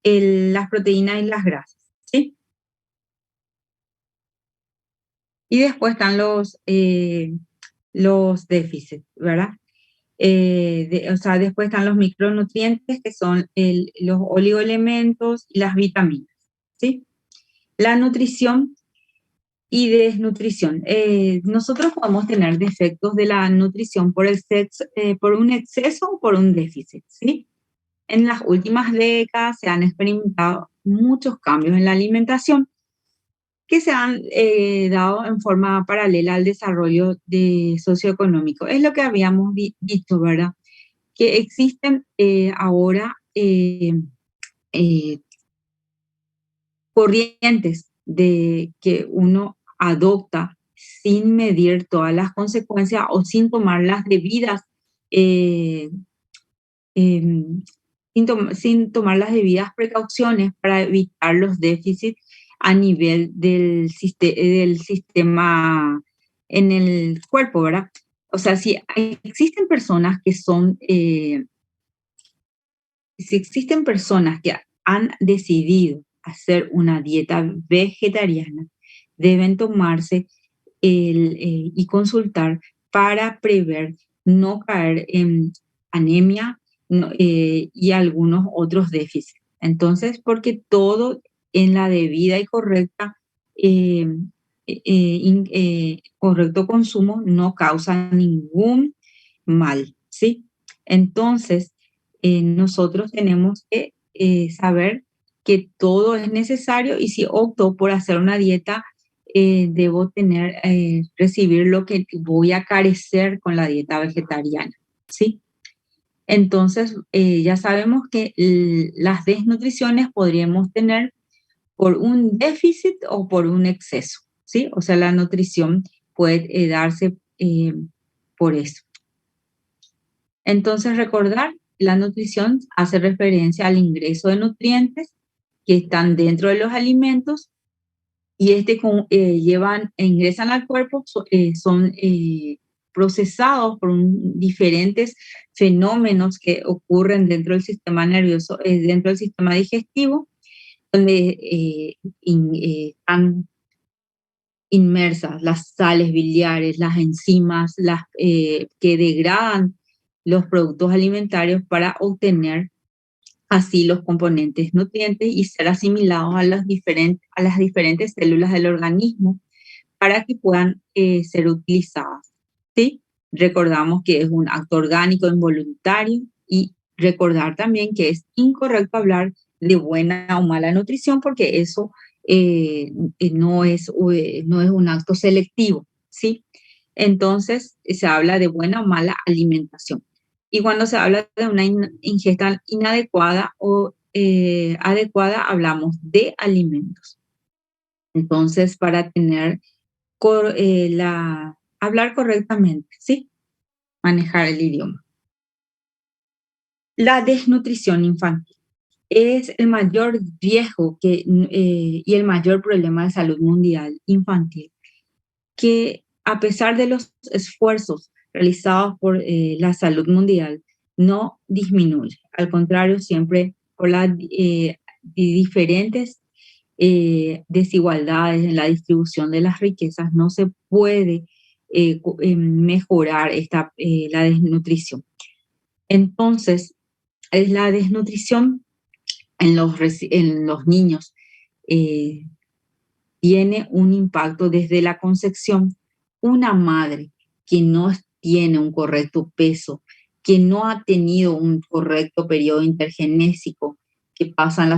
[SPEAKER 1] las proteínas y las grasas, ¿sí? Y después están los déficits, ¿verdad? O sea, después están los micronutrientes, que son los oligoelementos y las vitaminas, ¿sí? La nutrición y desnutrición. Nosotros podemos tener defectos de la nutrición por un exceso o por un déficit, ¿sí? En las últimas décadas se han experimentado muchos cambios en la alimentación que se han dado en forma paralela al desarrollo socioeconómico. Es lo que habíamos dicho, ¿verdad? Que existen ahora eh, corrientes de que uno adopta sin medir todas las consecuencias o sin tomar las debidas, eh, em, sin tomar las debidas precauciones para evitar los déficits a nivel del sistema en el cuerpo, ¿verdad? O sea, existen personas que si existen personas que han decidido hacer una dieta vegetariana, deben tomarse y consultar para prever no caer en anemia y algunos otros déficits. Entonces, porque todo en la debida y correcta, correcto consumo no causa ningún mal, ¿sí? Entonces, nosotros tenemos que saber que todo es necesario y si opto por hacer una dieta, debo recibir lo que voy a carecer con la dieta vegetariana, ¿sí? Entonces, ya sabemos que las desnutriciones podríamos tener por un déficit o por un exceso, ¿sí? O sea, la nutrición puede darse por eso. Entonces, recordar, la nutrición hace referencia al ingreso de nutrientes que están dentro de los alimentos y ingresan al cuerpo, son procesados por diferentes fenómenos que ocurren dentro del sistema nervioso, dentro del sistema digestivo, donde están inmersas las sales biliares, las enzimas, que degradan los productos alimentarios para obtener así los componentes nutrientes y ser asimilados a las diferentes células del organismo para que puedan ser utilizadas, ¿sí? Recordamos que es un acto orgánico involuntario y recordar también que es incorrecto hablar de buena o mala nutrición porque eso no es un acto selectivo, ¿sí? Entonces se habla de buena o mala alimentación. Y cuando se habla de una ingesta inadecuada o adecuada, hablamos de alimentos. Entonces, para hablar correctamente, ¿sí? Manejar el idioma. La desnutrición infantil es el mayor riesgo y el mayor problema de salud mundial infantil, que a pesar de los esfuerzos realizados por la salud mundial, no disminuye. Al contrario, siempre por las diferentes desigualdades en la distribución de las riquezas, no se puede mejorar la desnutrición. Entonces, la desnutrición en los niños tiene un impacto desde la concepción. Una madre que no tiene un correcto peso, que no ha tenido un correcto periodo intergenésico, que pasa en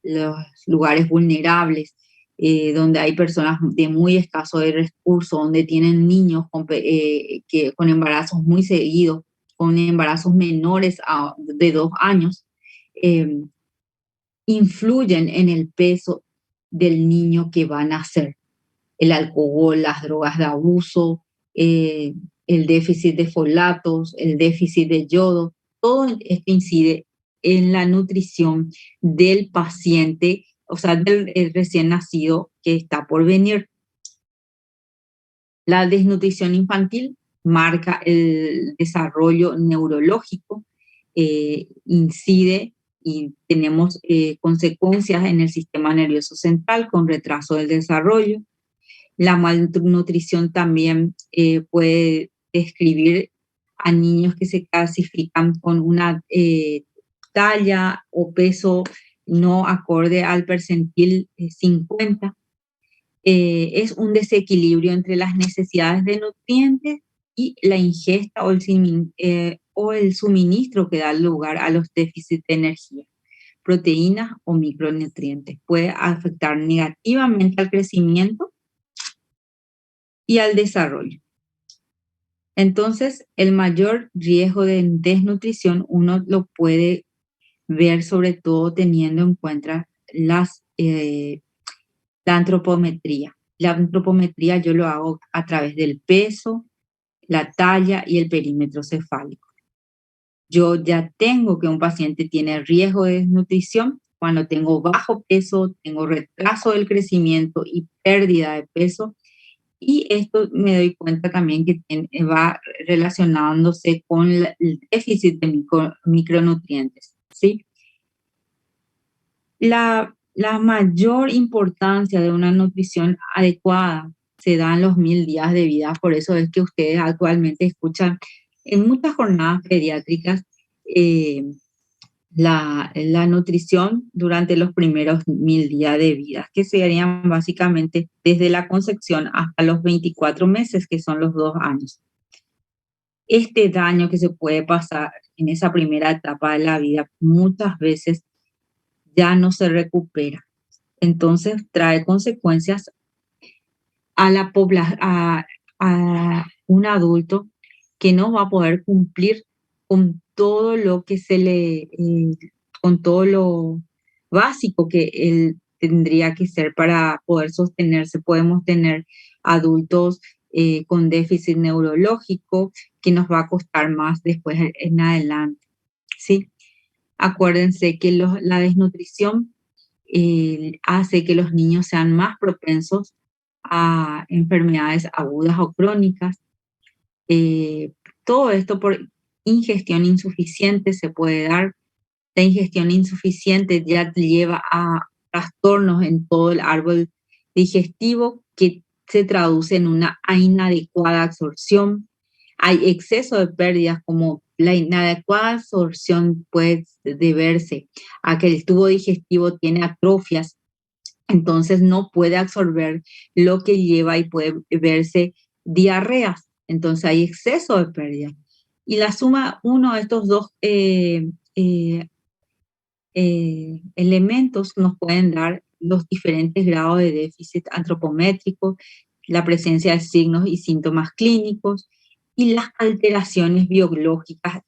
[SPEAKER 1] los lugares vulnerables, donde hay personas de muy escaso recursos, donde tienen niños con embarazos muy seguidos, con embarazos menores de 2 años, influyen en el peso del niño que va a nacer. El alcohol, las drogas de abuso, el déficit de folatos, el déficit de yodo, todo esto incide en la nutrición del paciente, o sea, del recién nacido que está por venir. La desnutrición infantil marca el desarrollo neurológico, incide y tenemos consecuencias en el sistema nervioso central con retraso del desarrollo. La malnutrición también puede describir a niños que se clasifican con una talla o peso no acorde al percentil 50. Es un desequilibrio entre las necesidades de nutrientes y la ingesta o el suministro que da lugar a los déficits de energía, proteínas o micronutrientes. Puede afectar negativamente al crecimiento y al desarrollo. Entonces, el mayor riesgo de desnutrición uno lo puede ver sobre todo teniendo en cuenta la antropometría. La antropometría yo lo hago a través del peso, la talla y el perímetro cefálico. Yo ya tengo que un paciente tiene riesgo de desnutrición cuando tengo bajo peso, tengo retraso del crecimiento y pérdida de peso. Y esto me doy cuenta también que va relacionándose con el déficit de micronutrientes, ¿sí? La mayor importancia de una nutrición adecuada se da en los 1000 días de vida, por eso es que ustedes actualmente escuchan en muchas jornadas pediátricas eh, la nutrición durante los primeros 1000 días de vida, que serían básicamente desde la concepción hasta los 24 meses, que son los 2 años. Este daño que se puede pasar en esa primera etapa de la vida muchas veces ya no se recupera. Entonces trae consecuencias a la población, a un adulto que no va a poder cumplir con todo lo que con todo lo básico que él tendría que ser para poder sostenerse. Podemos tener adultos con déficit neurológico que nos va a costar más después en adelante, ¿sí? Acuérdense que la desnutrición hace que los niños sean más propensos a enfermedades agudas o crónicas. Todo esto por ingestión insuficiente se puede dar. La ingestión insuficiente ya te lleva a trastornos en todo el árbol digestivo que se traduce en una inadecuada absorción. Hay exceso de pérdidas, como la inadecuada absorción puede deberse a que el tubo digestivo tiene atrofias, entonces no puede absorber lo que lleva y puede verse diarreas. Entonces hay exceso de pérdida. Y la suma, uno de estos dos elementos nos pueden dar los diferentes grados de déficit antropométrico, la presencia de signos y síntomas clínicos y las alteraciones biológicas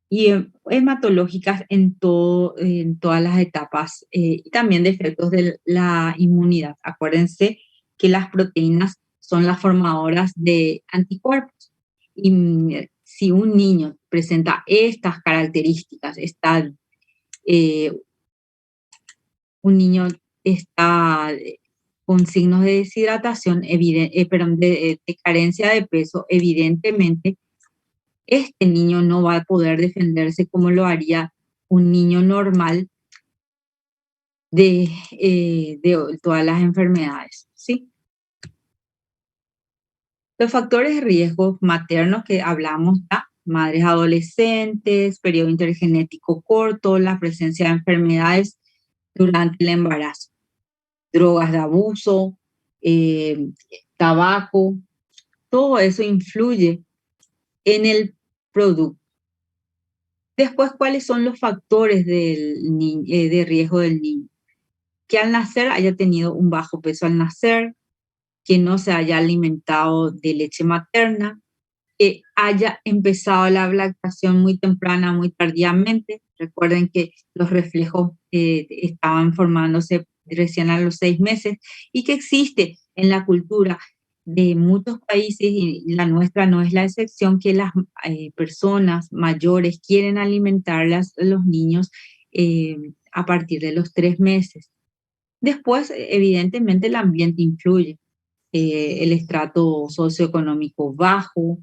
[SPEAKER 1] y hematológicas en todas las etapas y también de efectos de la inmunidad. Acuérdense que las proteínas son las formadoras de anticuerpos. Y si un niño presenta estas características, un niño está con signos de deshidratación, de carencia de peso, evidentemente este niño no va a poder defenderse como lo haría un niño normal de todas las enfermedades, ¿sí? Los factores de riesgo maternos que hablamos ya, madres adolescentes, periodo intergenético corto, la presencia de enfermedades durante el embarazo, drogas de abuso, tabaco, todo eso influye en el producto. Después, ¿cuáles son los factores de riesgo del niño? Que al nacer haya tenido un bajo peso al nacer, que no se haya alimentado de leche materna, que haya empezado la lactación muy temprana, muy tardíamente. Recuerden que los reflejos estaban formándose recién a los 6 meses y que existe en la cultura de muchos países, y la nuestra no es la excepción, que las personas mayores quieren alimentar a los niños a partir de los 3 meses. Después, evidentemente, el ambiente influye. El estrato socioeconómico bajo,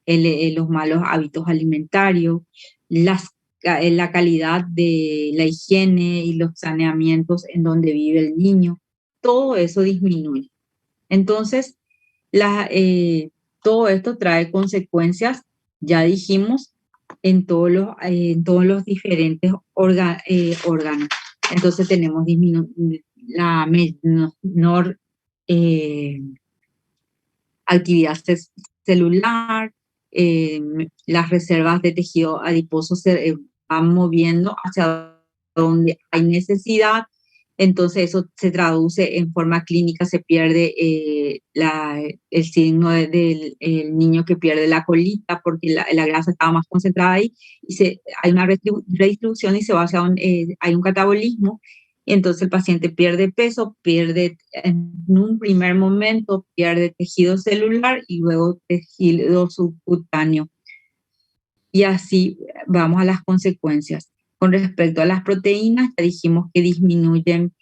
[SPEAKER 1] los malos hábitos alimentarios, la calidad de la higiene y los saneamientos en donde vive el niño, todo eso disminuye. Entonces, todo esto trae consecuencias, ya dijimos, en todos los diferentes órganos. Entonces tenemos la menor actividad celular, las reservas de tejido adiposo se van moviendo hacia donde hay necesidad, entonces eso se traduce en forma clínica, se pierde el signo del niño que pierde la colita porque la grasa estaba más concentrada ahí, y hay una redistribución y se va hacia hay un catabolismo entonces el paciente pierde peso, pierde en un primer momento, pierde tejido celular y luego tejido subcutáneo. Y así vamos a las consecuencias. Con respecto a las proteínas, ya dijimos que disminuyen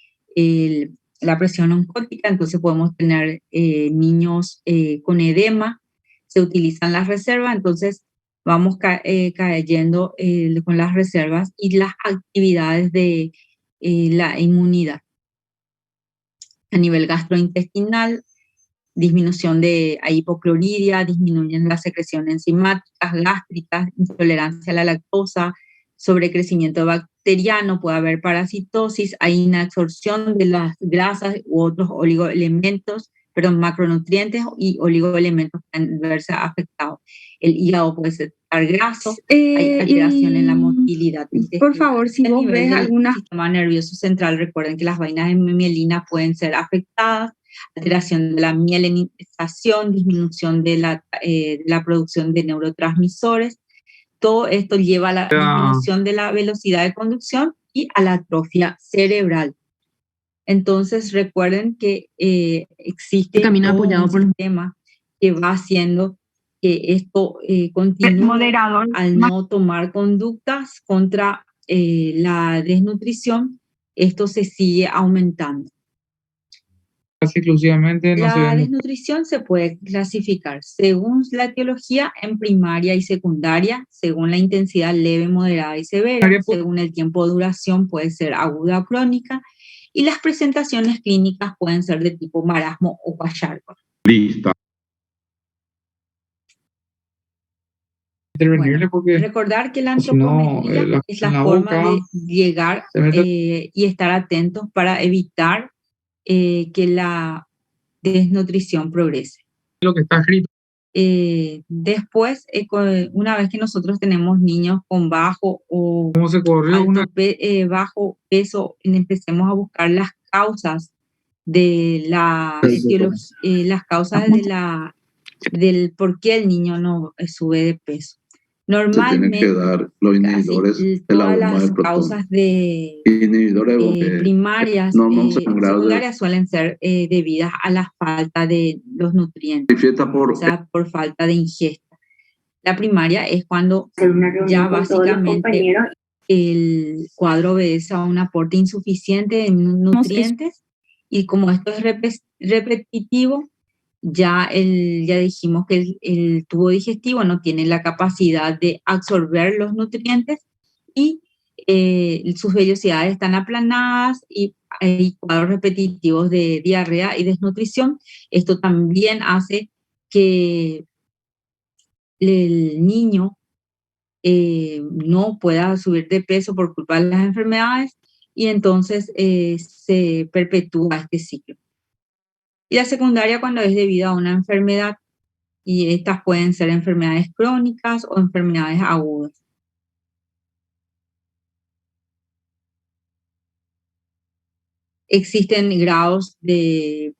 [SPEAKER 1] la presión oncótica, entonces podemos tener niños con edema, se utilizan las reservas, entonces vamos cayendo con las reservas y las actividades de la inmunidad. A nivel gastrointestinal, disminución de hipocloridia, disminuyen las secreciones enzimáticas, gástricas, intolerancia a la lactosa, sobrecrecimiento bacteriano, puede haber parasitosis, hay inabsorción de las grasas u otros macronutrientes y oligoelementos pueden verse afectados. El hígado puede estar graso, hay alteración en la motilidad. Por favor, si vos ves alguna...
[SPEAKER 2] El sistema nervioso central, recuerden que las vainas de mielina pueden ser afectadas, alteración de la mielinización, disminución de la producción de neurotransmisores. Todo esto lleva a la disminución de la velocidad de conducción y a la atrofia cerebral. Entonces, recuerden que existe un sistema que va haciendo que esto continúe al no tomar conductas contra la desnutrición. Esto se sigue aumentando.
[SPEAKER 3] Exclusivamente no
[SPEAKER 1] la desnutrición se puede clasificar según la etiología en primaria y secundaria, según la intensidad leve, moderada y severa, según el tiempo de duración puede ser aguda o crónica, y las presentaciones clínicas pueden ser de tipo marasmo o Kwashiorkor.
[SPEAKER 3] Listo.
[SPEAKER 1] Bueno, recordar que la antropometría es la forma de llegar y estar atentos para evitar que la desnutrición progrese.
[SPEAKER 3] Lo que está escrito.
[SPEAKER 1] Después, una vez que nosotros tenemos niños con bajo o bajo peso, empecemos a buscar las causas de la las causas del por qué el niño no sube de peso. Normalmente,
[SPEAKER 4] se tienen que dar los inhibidores de la bomba de protón.
[SPEAKER 1] Causas primarias, secundarias suelen ser debidas a la falta de los nutrientes, o sea, por falta de ingesta. La primaria es cuando ya básicamente el cuadro obedece a un aporte insuficiente de nutrientes y como esto es repetitivo, ya dijimos que el tubo digestivo no tiene la capacidad de absorber los nutrientes y sus vellosidades están aplanadas y hay cuadros repetitivos de diarrea y desnutrición. Esto también hace que el niño no pueda subir de peso por culpa de las enfermedades y entonces se perpetúa este ciclo. Y la secundaria cuando es debido a una enfermedad, y estas pueden ser enfermedades crónicas o enfermedades agudas. Existen grados que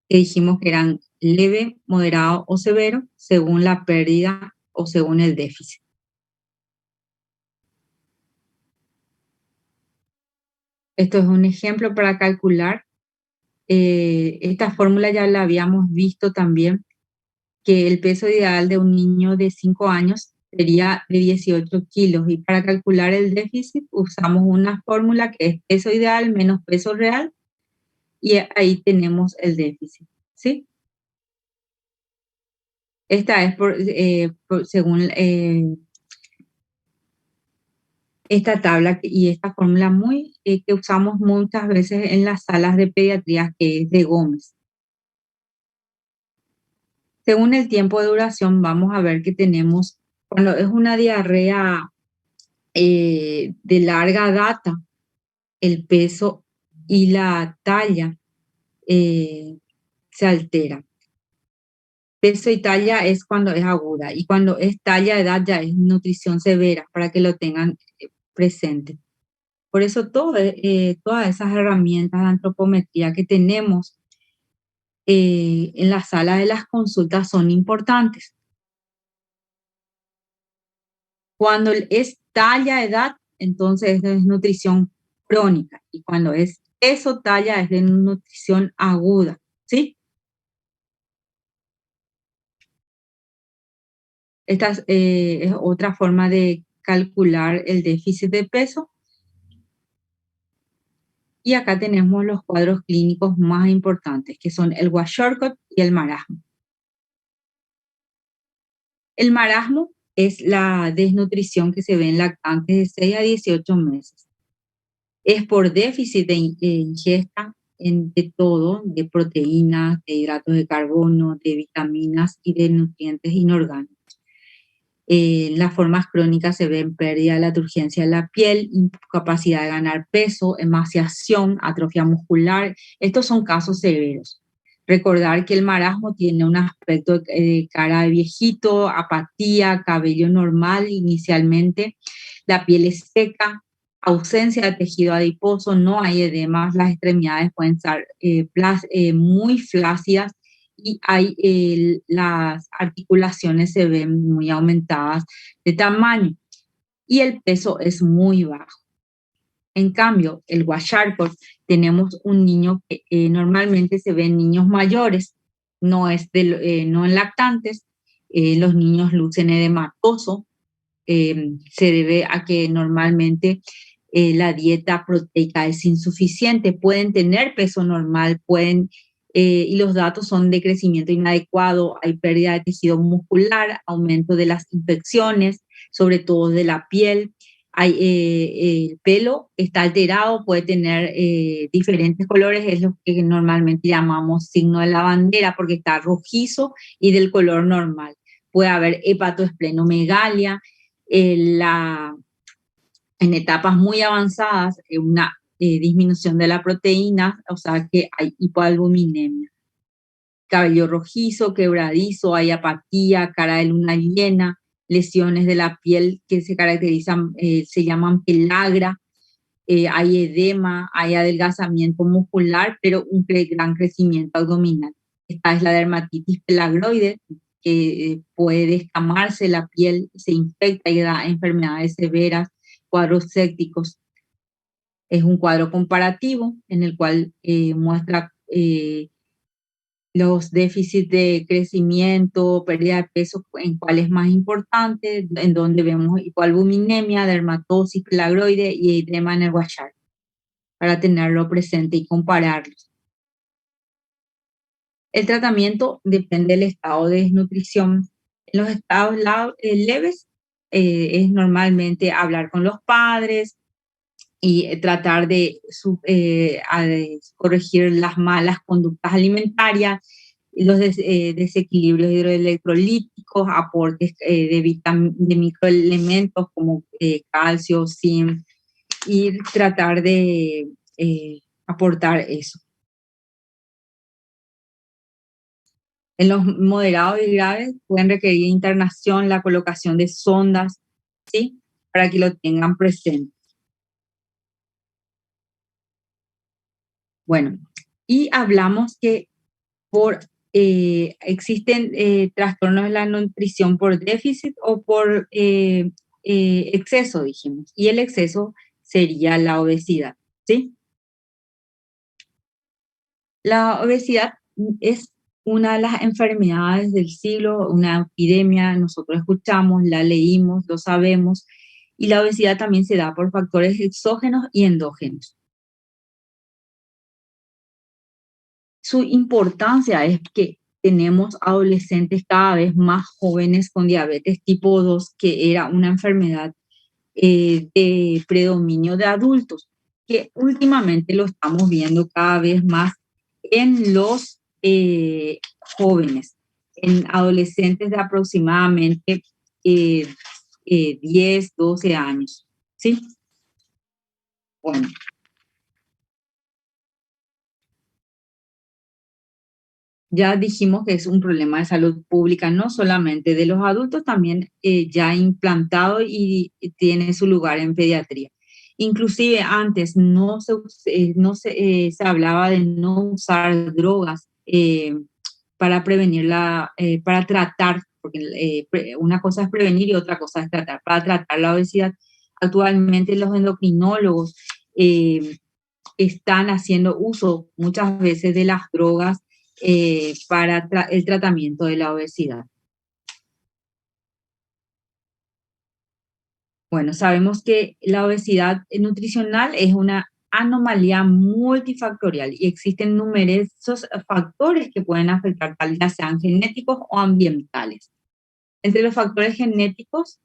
[SPEAKER 1] dijimos que eran leve, moderado o severo, según la pérdida o según el déficit. Esto es un ejemplo para calcular. Esta fórmula ya la habíamos visto también, que el peso ideal de un niño de 5 años sería de 18 kilos. Y para calcular el déficit usamos una fórmula que es peso ideal menos peso real. Y ahí tenemos el déficit, ¿sí? Esta es según esta tabla y esta fórmula que usamos muchas veces en las salas de pediatría, que es de Gómez. Según el tiempo de duración, vamos a ver que tenemos, cuando es una diarrea de larga data, el peso y la talla se altera. Peso y talla es cuando es aguda y cuando es talla de edad ya es nutrición severa, para que lo tengan presente. Por eso todas esas herramientas de antropometría que tenemos en la sala de las consultas son importantes.
[SPEAKER 2] Cuando es talla, edad, entonces es desnutrición crónica. Y cuando es peso, talla, es desnutrición aguda, ¿sí? Esta es otra forma de calcular el déficit de peso. Y acá tenemos los cuadros clínicos más importantes, que son el Kwashiorkor y el marasmo. El marasmo es la desnutrición que se ve en lactantes de 6 a 18 meses. Es por déficit de ingesta de todo, de proteínas, de hidratos de carbono, de vitaminas y de nutrientes inorgánicos. Las formas crónicas se ven pérdida de la turgencia de la piel, incapacidad de ganar peso, emaciación, atrofia muscular. Estos son casos severos. Recordar que el marasmo tiene un aspecto de cara de viejito, apatía, cabello normal inicialmente, la piel es seca, ausencia de tejido adiposo, no hay edemas, las extremidades pueden estar muy flácidas y las articulaciones se ven muy aumentadas de tamaño y el peso es muy bajo. En cambio, el Kwashiorkor, tenemos un niño que normalmente se ve en niños mayores, no en lactantes. Los niños lucen edematoso, se debe a que normalmente la dieta proteica es insuficiente, pueden tener peso normal, y los datos son de crecimiento inadecuado, hay pérdida de tejido muscular, aumento de las infecciones, sobre todo de la piel, el pelo está alterado, puede tener diferentes colores, es lo que normalmente llamamos signo de la bandera, porque está rojizo y del color normal. Puede haber hepatoesplenomegalia, en etapas muy avanzadas, una disminución de la proteína, o sea que hay hipoalbuminemia. Cabello rojizo, quebradizo, hay apatía, cara de luna llena, lesiones de la piel que se caracterizan, se llaman pelagra, hay edema, hay adelgazamiento muscular, pero un gran crecimiento abdominal. Esta es la dermatitis pelagroide, que puede descamarse la piel, se infecta y da enfermedades severas, cuadros sépticos. Es un cuadro comparativo en el cual muestra los déficits de crecimiento, pérdida de peso, en cuál es más importante, en donde vemos hipoalbuminemia, dermatosis pelagroide y edema en el Kwashiorkor, para tenerlo presente y compararlos. El tratamiento depende del estado de desnutrición. En los estados leves es normalmente hablar con los padres y tratar de corregir las malas conductas alimentarias, los desequilibrios hidroelectrolíticos, aportes de microelementos como calcio, zinc, y tratar de aportar eso. En los moderados y graves pueden requerir internación, la colocación de sondas, ¿sí? Para que lo tengan presente. Bueno, y hablamos que existen trastornos de la nutrición por déficit o por exceso, dijimos. Y el exceso sería la obesidad, ¿sí? La obesidad es una de las enfermedades del siglo, una epidemia, nosotros escuchamos, la leímos, lo sabemos, y la obesidad también se da por factores exógenos y endógenos. Su importancia es que tenemos adolescentes cada vez más jóvenes con diabetes tipo 2, que era una enfermedad de predominio de adultos, que últimamente lo estamos viendo cada vez más en los jóvenes, en adolescentes de aproximadamente 10, 12 años, ¿sí? Bueno. Ya dijimos que es un problema de salud pública, no solamente de los adultos, también ya implantado y tiene su lugar en pediatría. Inclusive antes se hablaba de no usar drogas para prevenir para tratar porque una cosa es prevenir y otra cosa es tratar. Para tratar la obesidad, actualmente los endocrinólogos están haciendo uso muchas veces de las drogas para el tratamiento de la obesidad. Bueno, sabemos que la obesidad nutricional es una anomalía multifactorial y existen numerosos factores que pueden afectar, tal ya sean genéticos o ambientales. Entre los factores genéticos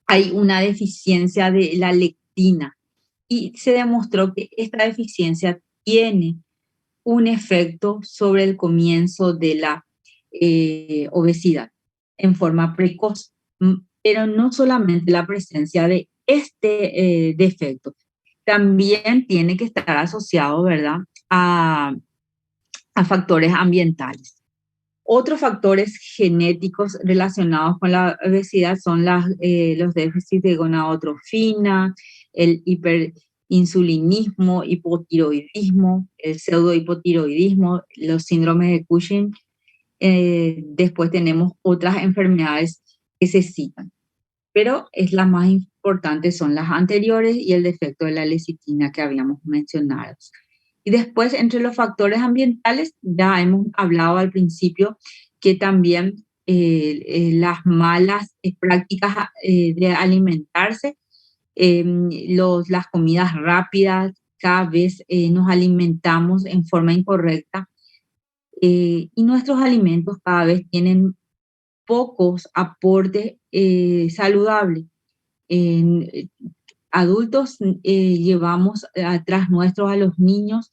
[SPEAKER 2] hay una deficiencia de la lectina y se demostró que esta deficiencia tiene un efecto sobre el comienzo de la obesidad en forma precoz, pero no solamente la presencia de este defecto, también tiene que estar asociado, ¿verdad?, a factores ambientales. Otros factores genéticos relacionados con la obesidad son los déficits de gonadotrofina, el hiperinsulinismo, hipotiroidismo, el pseudohipotiroidismo, los síndromes de Cushing. Después tenemos otras enfermedades que se citan, pero las más importantes son las anteriores y el defecto de la lecitina que habíamos mencionado. Y después, entre los factores ambientales, ya hemos hablado al principio que también las malas prácticas de alimentarse, las comidas rápidas, cada vez nos alimentamos en forma incorrecta y nuestros alimentos cada vez tienen pocos aportes saludables. Adultos llevamos atrás nuestros a los niños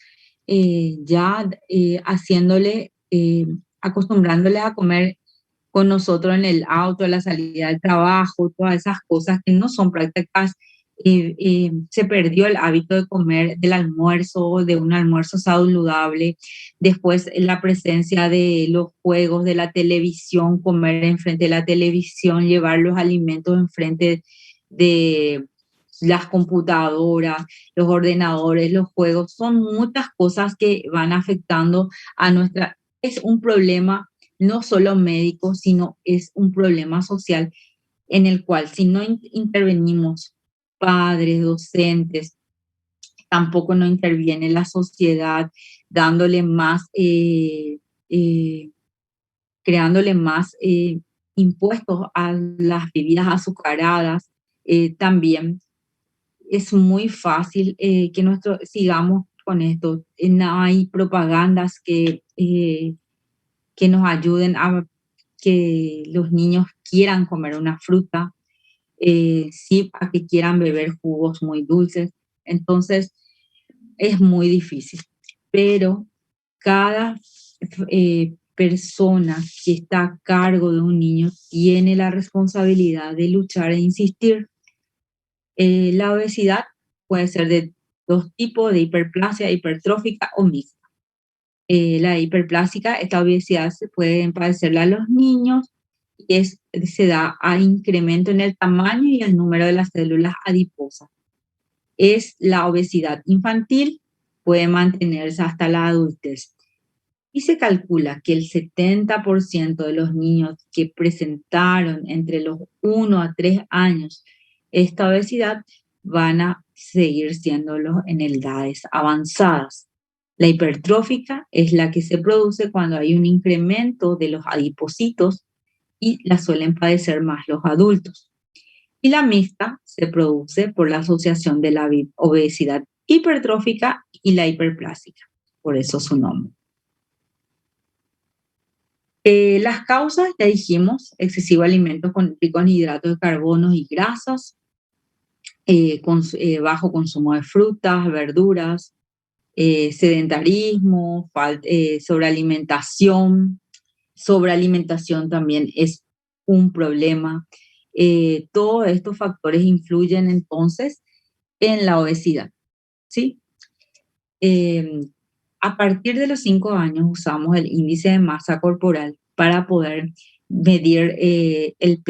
[SPEAKER 2] acostumbrándoles a comer con nosotros en el auto, a la salida del trabajo, todas esas cosas que no son prácticas. Se perdió el hábito de comer del almuerzo, de un almuerzo saludable. Después la presencia de los juegos, de la televisión, comer enfrente de la televisión, llevar los alimentos enfrente de las computadoras, los ordenadores, los juegos, son muchas cosas que van afectando a nuestra... Es un problema no solo médico, sino es un problema social en el cual si no intervenimos padres, docentes, tampoco no interviene la sociedad, dándole más, creándole más impuestos a las bebidas azucaradas, también es muy fácil que sigamos con esto. No hay propagandas que nos ayuden a que los niños quieran comer una fruta, sí, a que quieran beber jugos muy dulces. Entonces, es muy difícil. Pero cada persona que está a cargo de un niño tiene la responsabilidad de luchar e insistir. La obesidad puede ser de dos tipos, de hiperplasia, hipertrófica o mixta. La hiperplásica, esta obesidad se puede padecerla a los niños y se da a incremento en el tamaño y el número de las células adiposas. Es la obesidad infantil, puede mantenerse hasta la adultez. Y se calcula que el 70% de los niños que presentaron entre los 1 a 3 años esta obesidad van a seguir siéndolo en edades avanzadas. La hipertrófica es la que se produce cuando hay un incremento de los adipocitos y la suelen padecer más los adultos. Y la mixta se produce por la asociación de la obesidad hipertrófica y la hiperplásica, por eso su nombre. Las causas, ya dijimos, excesivo alimento rico en hidratos de carbono y grasas, bajo consumo de frutas, verduras, sedentarismo, sobrealimentación. Sobrealimentación también es un problema. Todos estos factores influyen entonces en la obesidad, ¿sí? A partir de los 5 años usamos el índice de masa corporal para poder medir el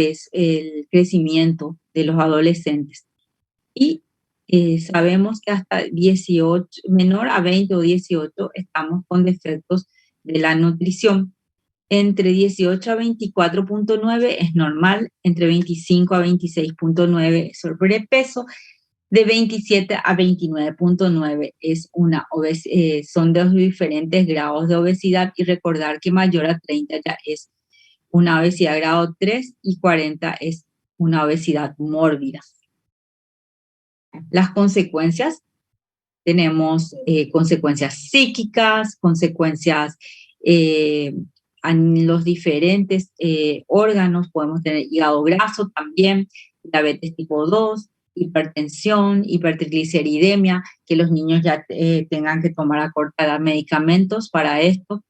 [SPEAKER 2] crecimiento de los adolescentes. Y sabemos que hasta 18, menor a 20 o 18, estamos con defectos de la nutrición. entre 18 a 24.9 es normal, entre 25 a 26.9 es sobrepeso, de 27 a 29.9 es son dos diferentes grados de obesidad, y recordar que mayor a 30 ya es una obesidad grado 3 y 40 es una obesidad mórbida. Las consecuencias, tenemos consecuencias psíquicas, consecuencias en los diferentes órganos, podemos tener hígado graso también, diabetes tipo 2, hipertensión, hipertrigliceridemia, que los niños ya tengan que tomar a corta edad medicamentos para esto,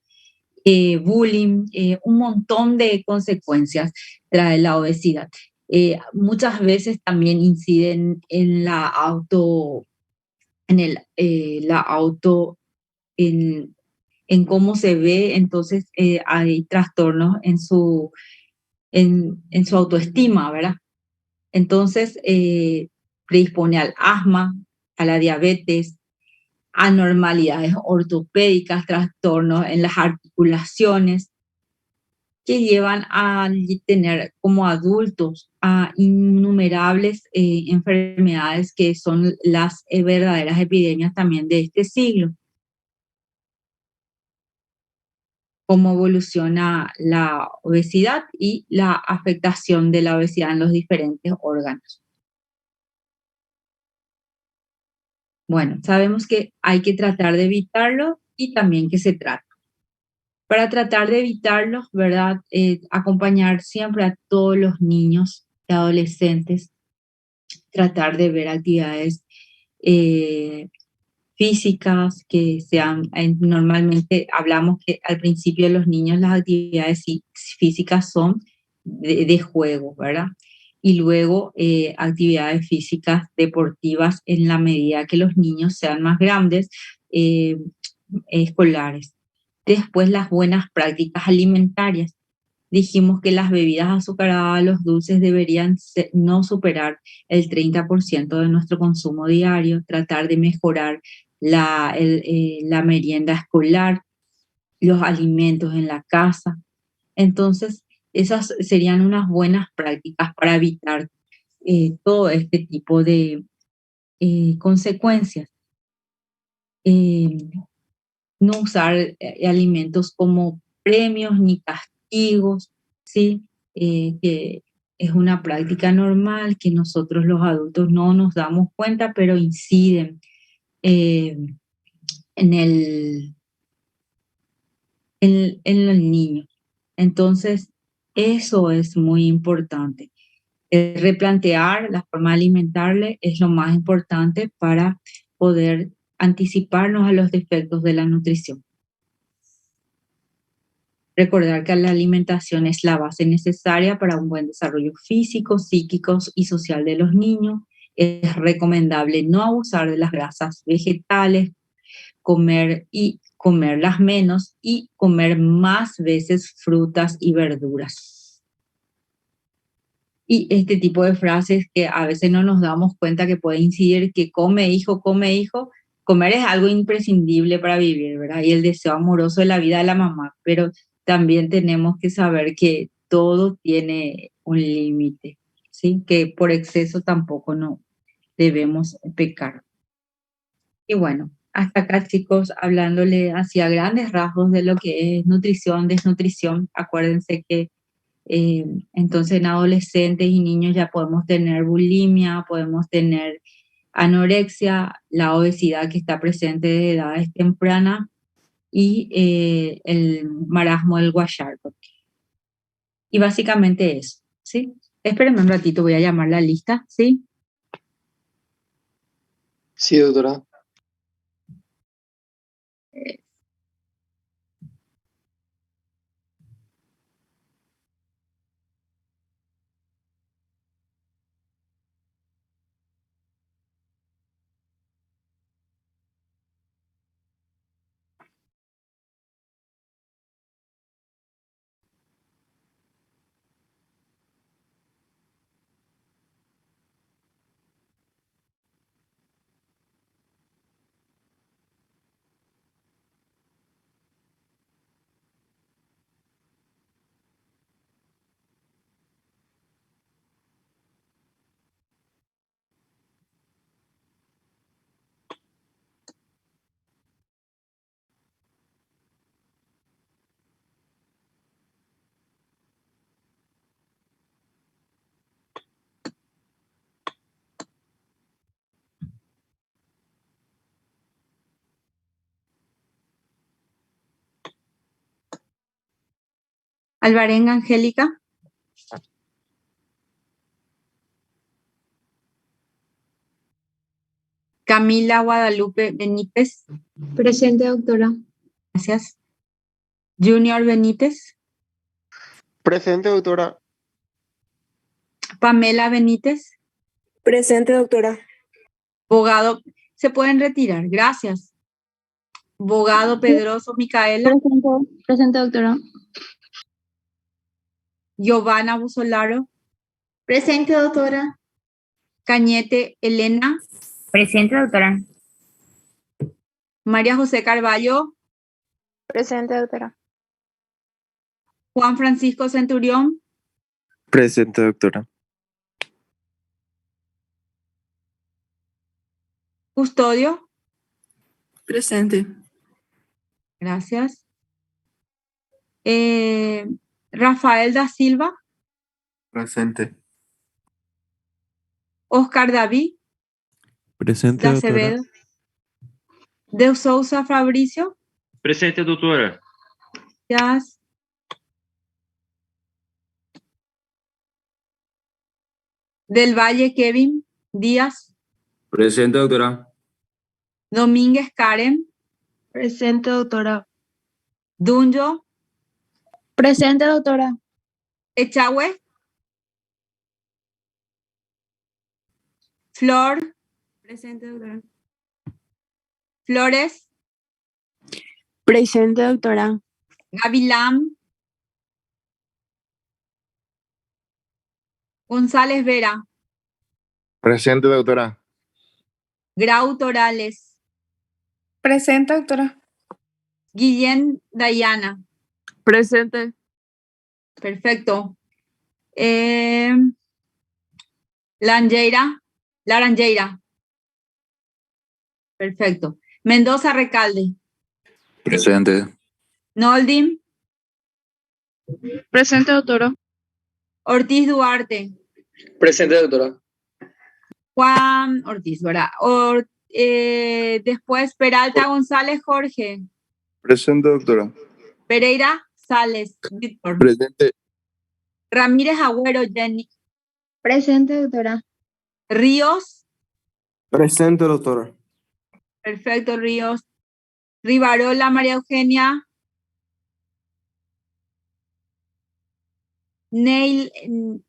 [SPEAKER 2] bullying, un montón de consecuencias trae la obesidad. Muchas veces también inciden en la en cómo se ve, entonces hay trastornos en su autoestima, ¿verdad? Entonces predispone al asma, a la diabetes, anormalidades ortopédicas, trastornos en las articulaciones, que llevan a tener como adultos a innumerables enfermedades que son las verdaderas epidemias también de este siglo. Cómo evoluciona la obesidad y la afectación de la obesidad en los diferentes órganos. Bueno, sabemos que hay que tratar de evitarlo y también que se trata. Para tratar de evitarlo, ¿verdad? Acompañar siempre a todos los niños y adolescentes, tratar de ver actividades físicas que sean, normalmente hablamos que al principio de los niños las actividades físicas son de juego, ¿verdad? Y luego actividades físicas deportivas en la medida que los niños sean más grandes, escolares. Después, las buenas prácticas alimentarias. Dijimos que las bebidas azucaradas, los dulces deberían no superar el 30% de nuestro consumo diario, tratar de mejorar la merienda escolar, los alimentos en la casa. Entonces, esas serían unas buenas prácticas para evitar todo este tipo de consecuencias. No usar alimentos como premios ni castigos, ¿sí? Que es una práctica normal que nosotros los adultos no nos damos cuenta, pero inciden en el niño. Entonces, eso es muy importante. Replantear la forma de alimentarle es lo más importante para poder anticiparnos a los defectos de la nutrición. Recordar que la alimentación es la base necesaria para un buen desarrollo físico, psíquico y social de los niños. Es recomendable no abusar de las grasas vegetales, comerlas menos y comer más veces frutas y verduras. Y este tipo de frases que a veces no nos damos cuenta que puede incidir, que come hijo, comer es algo imprescindible para vivir, ¿verdad? Y el deseo amoroso de la vida de la mamá, pero también tenemos que saber que todo tiene un límite, ¿sí? Que por exceso tampoco no debemos pecar. Y bueno, hasta acá, chicos, hablándole hacia grandes rasgos de lo que es nutrición, desnutrición. Acuérdense que entonces en adolescentes y niños ya podemos tener bulimia, podemos tener anorexia, la obesidad que está presente desde edades tempranas y el marasmo del Guayardo. Y básicamente eso, ¿sí? Espérenme un ratito, voy a llamar la lista, ¿sí?
[SPEAKER 3] Sí, doctora.
[SPEAKER 1] Alvarenga Angélica. Camila Guadalupe Benítez.
[SPEAKER 3] Presente, doctora.
[SPEAKER 1] Gracias. Junior Benítez.
[SPEAKER 5] Presente, doctora.
[SPEAKER 1] Pamela Benítez.
[SPEAKER 3] Presente, doctora.
[SPEAKER 1] Bogado, se pueden retirar, gracias. Bogado Pedroso Micaela.
[SPEAKER 3] Presente, doctora.
[SPEAKER 1] Giovanna Busolaro.
[SPEAKER 3] Presente, doctora.
[SPEAKER 1] Cañete Elena.
[SPEAKER 6] Presente, doctora.
[SPEAKER 1] María José Carballo.
[SPEAKER 3] Presente, doctora.
[SPEAKER 1] Juan Francisco Centurión.
[SPEAKER 5] Presente, doctora.
[SPEAKER 1] Custodio.
[SPEAKER 3] Presente.
[SPEAKER 1] Gracias. Rafael da Silva.
[SPEAKER 5] Presente.
[SPEAKER 1] Oscar David.
[SPEAKER 7] Presente,
[SPEAKER 1] Da
[SPEAKER 7] doctora.
[SPEAKER 1] Acevedo. De Souza Fabricio.
[SPEAKER 8] Presente, doutora.
[SPEAKER 1] Gracias. Del Valle Kevin Díaz.
[SPEAKER 8] Presente, doctora.
[SPEAKER 1] Domínguez Karen.
[SPEAKER 3] Presente, doctora.
[SPEAKER 1] Dunjo.
[SPEAKER 3] Presente, doctora.
[SPEAKER 1] Echagüe. Flor.
[SPEAKER 3] Presente, doctora.
[SPEAKER 1] Flores.
[SPEAKER 3] Presente, doctora.
[SPEAKER 1] Gavilán. González Vera.
[SPEAKER 5] Presente, doctora.
[SPEAKER 1] Grau Torales.
[SPEAKER 3] Presente, doctora.
[SPEAKER 1] Guillén Dayana.
[SPEAKER 3] Presente.
[SPEAKER 1] Perfecto. Laranjeira. Perfecto. Mendoza Recalde.
[SPEAKER 8] Presente.
[SPEAKER 1] Noldim.
[SPEAKER 3] Presente, doctora.
[SPEAKER 1] Ortiz Duarte.
[SPEAKER 5] Presente, doctora.
[SPEAKER 1] Juan Ortiz, ¿verdad? Después Peralta González Jorge.
[SPEAKER 5] Presente, doctora.
[SPEAKER 1] Pereira Sales Víctor.
[SPEAKER 5] Presente.
[SPEAKER 1] Ramírez Agüero Jenny.
[SPEAKER 3] Presente, doctora.
[SPEAKER 1] Ríos.
[SPEAKER 5] Presente, doctora.
[SPEAKER 1] Perfecto, Ríos. Rivarola María Eugenia.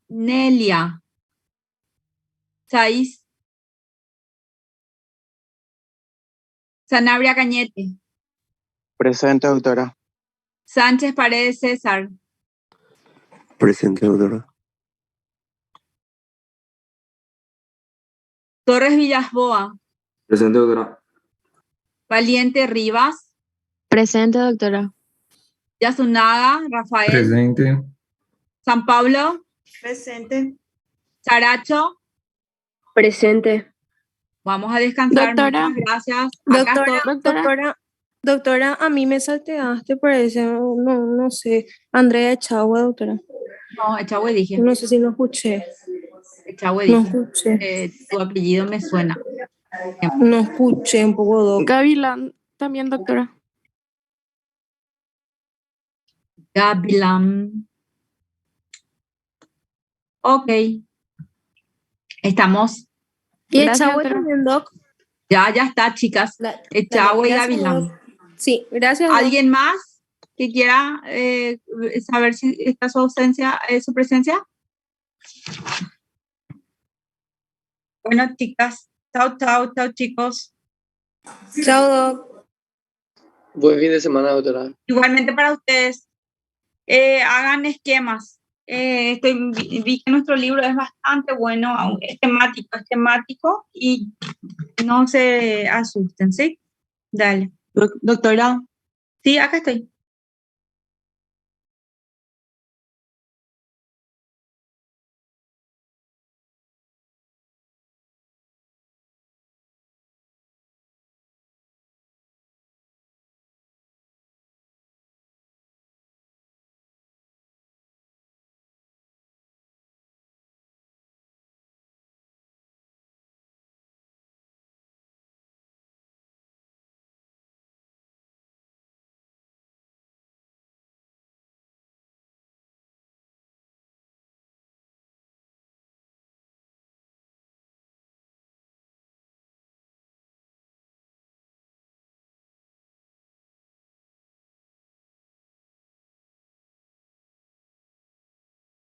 [SPEAKER 1] Nelia. Saiz. Sanabria Cañete.
[SPEAKER 5] Presente, doctora.
[SPEAKER 1] Sánchez Paredes César.
[SPEAKER 5] Presente, doctora.
[SPEAKER 1] Torres Villasboa.
[SPEAKER 8] Presente, doctora.
[SPEAKER 1] Valiente Rivas.
[SPEAKER 3] Presente, doctora.
[SPEAKER 1] Yasunaga Rafael.
[SPEAKER 8] Presente.
[SPEAKER 1] San Pablo.
[SPEAKER 3] Presente.
[SPEAKER 1] Saracho.
[SPEAKER 3] Presente.
[SPEAKER 1] Vamos a descansar.
[SPEAKER 3] Doctora.
[SPEAKER 1] Muchas gracias. Acá estoy.
[SPEAKER 3] Doctora, a mí me salteaste, parece, no sé. Andrea Echagüe, doctora.
[SPEAKER 1] No, Echagüe dije.
[SPEAKER 3] No sé si lo escuché.
[SPEAKER 1] Echagüe
[SPEAKER 3] No
[SPEAKER 1] dije.
[SPEAKER 3] escuché.
[SPEAKER 1] Tu apellido me suena.
[SPEAKER 3] No escuché un poco, doctora.
[SPEAKER 6] Gavilán, también, doctora.
[SPEAKER 1] Gavilán. Ok. Estamos.
[SPEAKER 3] Y
[SPEAKER 6] Gracias,
[SPEAKER 3] Echagüe
[SPEAKER 6] doctora.
[SPEAKER 3] también, doc.
[SPEAKER 1] Ya está, chicas. Echagüe y
[SPEAKER 3] Gracias,
[SPEAKER 1] Gavilán.
[SPEAKER 3] doc. Sí, gracias, doc.
[SPEAKER 1] ¿Alguien más que quiera saber si está su ausencia, su presencia? Bueno, chicas. Chao, chicos.
[SPEAKER 3] Chao, doc.
[SPEAKER 5] Buen fin de semana, doctora.
[SPEAKER 1] Igualmente para ustedes. Hagan esquemas. Vi que nuestro libro es bastante bueno, es temático y no se asusten, ¿sí? Dale.
[SPEAKER 2] Doctora,
[SPEAKER 1] Sí, acá estoy.